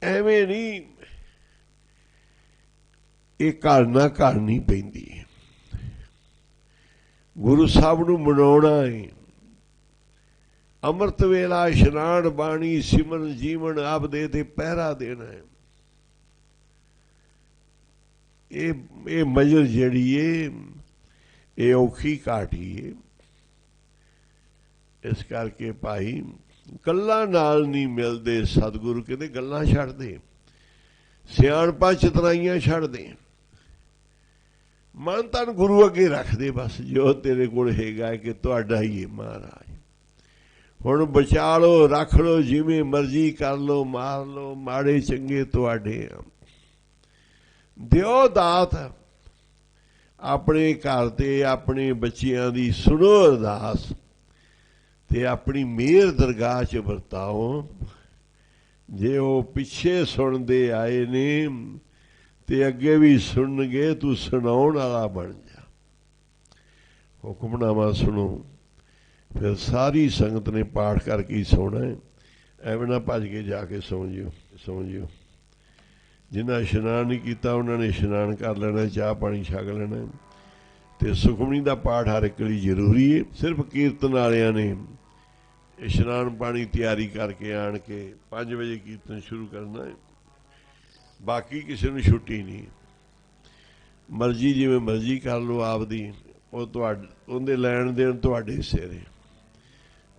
ਐਵੇਂ ਨਹੀਂ, ਇਹ ਘਰ ਨਾ ਘਰ ਨਹੀਂ ਪੈਂਦੀ। ਗੁਰੂ ਸਾਹਿਬ ਨੂੰ ਮਨਾਉਣਾ ਹੈ। ਅੰਮ੍ਰਿਤ ਵੇਲਾ ਇਸ਼ਨਾਨ ਬਾਣੀ ਸਿਮਰਨ ਜੀਵਨ ਆਪਦੇ ਤੇ ਪਹਿਰਾ ਦੇਣਾ ਹੈ। ਇਹ ਮਜਲ ਜਿਹੜੀ ਏ ਇਹ ਔਖੀ ਘਾਟੀ ਏ। ਇਸ ਕਰਕੇ ਭਾਈ ਗੱਲਾਂ ਨਾਲ ਨਹੀਂ ਮਿਲਦੇ। ਸਤਿਗੁਰੂ ਕਹਿੰਦੇ ਗੱਲਾਂ ਛੱਡ ਦੇ, ਸਿਆਣਪਾਂ ਚਤਰਾਈਆਂ ਛੱਡ ਦੇ, ਮਨ ਤਨ ਗੁਰੂ ਅੱਗੇ ਰੱਖ ਦੇ। ਬਸ ਜੋ ਤੇਰੇ ਕੋਲ ਹੈਗਾ ਕਿ ਤੁਹਾਡਾ ਹੀ ਹੈ ਮਹਾਰਾਜ। ਹੁਣ ਬਚਾ ਲਓ, ਰੱਖ ਲਓ, ਜਿਵੇਂ ਮਰਜ਼ੀ ਕਰ ਲਓ, ਮਾਰ ਲਓ, ਮਾੜੇ ਚੰਗੇ ਤੁਹਾਡੇ ਆ। ਦਿਓ ਦਾਤ ਆਪਣੇ ਘਰ ਤੇ ਆਪਣੇ ਬੱਚਿਆਂ ਦੀ, ਸੁਣੋ ਅਰਦਾਸ ਤੇ ਆਪਣੀ ਮਿਹਰ ਦਰਗਾਹ 'ਚ ਵਰਤਾਓ। ਜੇ ਉਹ ਪਿੱਛੇ ਸੁਣਦੇ ਆਏ ਨੇ ਤੇ ਅੱਗੇ ਵੀ ਸੁਣਨਗੇ, ਤੂੰ ਸੁਣਾਉਣ ਵਾਲਾ ਬਣ ਜਾ। ਹੁਕਮਨਾਮਾ ਸੁਣੋ। ਫਿਰ ਸਾਰੀ ਸੰਗਤ ਨੇ ਪਾਠ ਕਰਕੇ ਹੀ ਸੌਣਾ ਹੈ। ਐਵੇਂ ਨਾ ਭੱਜ ਕੇ ਜਾ ਕੇ ਸੌਂ ਜਿਓ। ਜਿਨ੍ਹਾਂ ਇਸ਼ਨਾਨ ਨਹੀਂ ਕੀਤਾ ਉਹਨਾਂ ਨੇ ਇਸ਼ਨਾਨ ਕਰ ਲੈਣਾ, ਚਾਹ ਪਾਣੀ ਛਕ ਲੈਣਾ। ਤੇ ਸੁਖਮਨੀ ਦਾ ਪਾਠ ਹਰ ਇੱਕ ਲਈ ਜ਼ਰੂਰੀ ਹੈ। ਸਿਰਫ ਕੀਰਤਨ ਵਾਲਿਆਂ ਨੇ ਇਸ਼ਨਾਨ ਪਾਣੀ ਤਿਆਰੀ ਕਰਕੇ ਆਣ ਕੇ 5 ਵਜੇ ਕੀਰਤਨ ਸ਼ੁਰੂ ਕਰਨਾ ਹੈ। ਬਾਕੀ ਕਿਸੇ ਨੂੰ ਛੁੱਟੀ ਨਹੀਂ। ਮਰਜ਼ੀ ਜਿਵੇਂ ਮਰਜ਼ੀ ਕਰ ਲਓ ਆਪਦੀ, ਉਹ ਉਹਦੇ ਲੈਣ ਦੇਣ ਤੁਹਾਡੇ ਸਿਰ ਹੈ।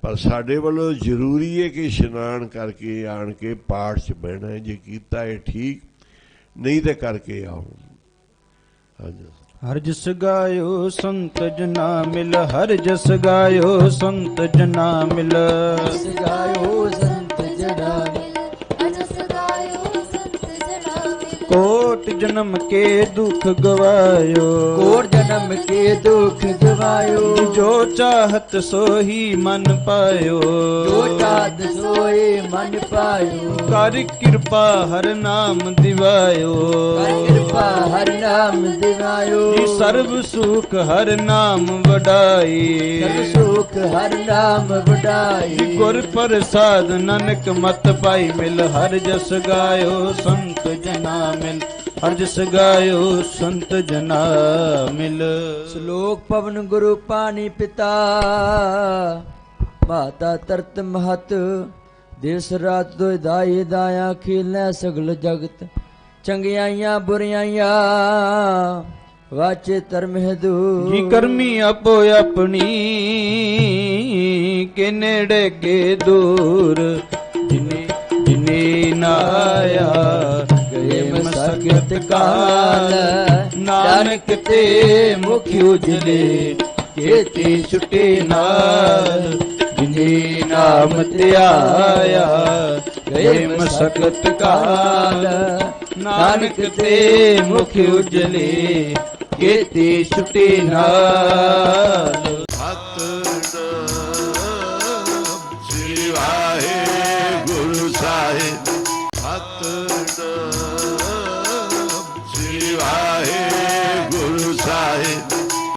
ਪਰ ਸਾਡੇ ਵੱਲੋਂ ਜ਼ਰੂਰੀ ਹੈ ਕਿ ਇਸ਼ਨਾਨ ਕਰਕੇ ਆਣ ਕੇ ਪਾਠ 'ਚ ਬਹਿਣਾ ਹੈ। ਜੇ ਕੀਤਾ ਹੈ ਠੀਕ, ਨਹੀਂ ਤੇ ਕਰਕੇ ਆਓ। ਹਾਂਜੀ। ਹਰ ਜਸ ਗਾਇਓ ਸੰਤ ਜਨਾ ਮਿਲ, ਹਰ ਜਸ ਗਾਇਓ ਸੰਤ ਜਨਾ ਮਿਲ, ਜਸ ਗਾਇਓ ਸੰਤ ਜਨਾ ਮਿਲ, ਅਜਸ ਗਾਇਓ ਸੰਤ ਜਨਾ ਮਿਲ। ਕੋਟ ਜਨਮ ਕੇ ਦੁਖ ਗਵਾਇਓ, ਕੋਟ ਜਨਮ ਕੇ ਦੁਖ ਗਵਾਇਓ। ਜੋ ਚਾਹਤ ਸੋਹੀ ਮਨ ਪਾਇਓ, ਜੋ ਚਾਹਤ ਸੋਈ ਮਨ ਪਾਇਓ। ਕਰ ਕਿਰਪਾ ਹਰ ਨਾਮ ਦਿਵਾਇਓ, ਕਰ ਕਿਰਪਾ ਹਰ ਨਾਮ ਦਿਵਾਇਓ। ਜੀ ਸਰਬ ਸੁਖ ਹਰ ਨਾਮ ਵਡਾਈ, ਸਰਬ ਸੁਖ ਹਰ ਨਾਮ ਵਡਾਈ। ਗੁਰ ਪ੍ਰਸਾਦ ਨਾਨਕ ਮਤ ਪਾਈ ਮਿਲ, ਹਰ ਜਸ ਗਾਇਓ ਸੰਤ ਜਨਾ ਮਿਲ, ਹਰ ਜਸ ਗਾਇਓ ਸੰਤ ਜਨਾ ਮਿਲ। ਸ਼ਲੋਕ ਪਵਨ ਗੁਰੂ ਪਾਣੀ ਪਿਤਾ, ਮਾਤਾ ਤਰਤ ਮਹਤ। ਦਿਸ ਰਾਤ ਦੋਇ ਦਾਈ ਦਾਇਆ, ਖੇਲੈ ਸਗਲ ਜਗਤ। ਚੰਗਿਆਈਆਂ ਬੁਰਿਆਈਆਂ ਵਾਚੇ ਧਰਮ ਹਦੂ। ਜੀ ਕਰਮੀ ਆਪੋ ਆਪਣੀ, ਕੇ ਨੇੜੇ ਕੇ ਦੂਰ। ਜਿਨੇ ਨਾ ਆਇਆ ਗਏ ਮਸਕਤ ਕਾਲ, ਨਾਨਕ ਤੇ ਮੁਖ ਉਜਲੇ ਕੇਤੀ ਛੁਟੇ ਨਾਲ। ਜਿਨੇ ਨਾਮ ਧਿਆਇਆ ਗਏ ਮਸਕਤ ਕਾਲ, ਨਾਨਕ ਤੇ ਮੁਖ ਉਜਲੇ ਕੇਤੀ ਛੁਟੇ ਨਾਲ। ਸਤਿਨਾਮ ਸ੍ਰੀ ਵਾਹਿਗੁਰੂ ਸਾਹਿਬ। ਸਤਿ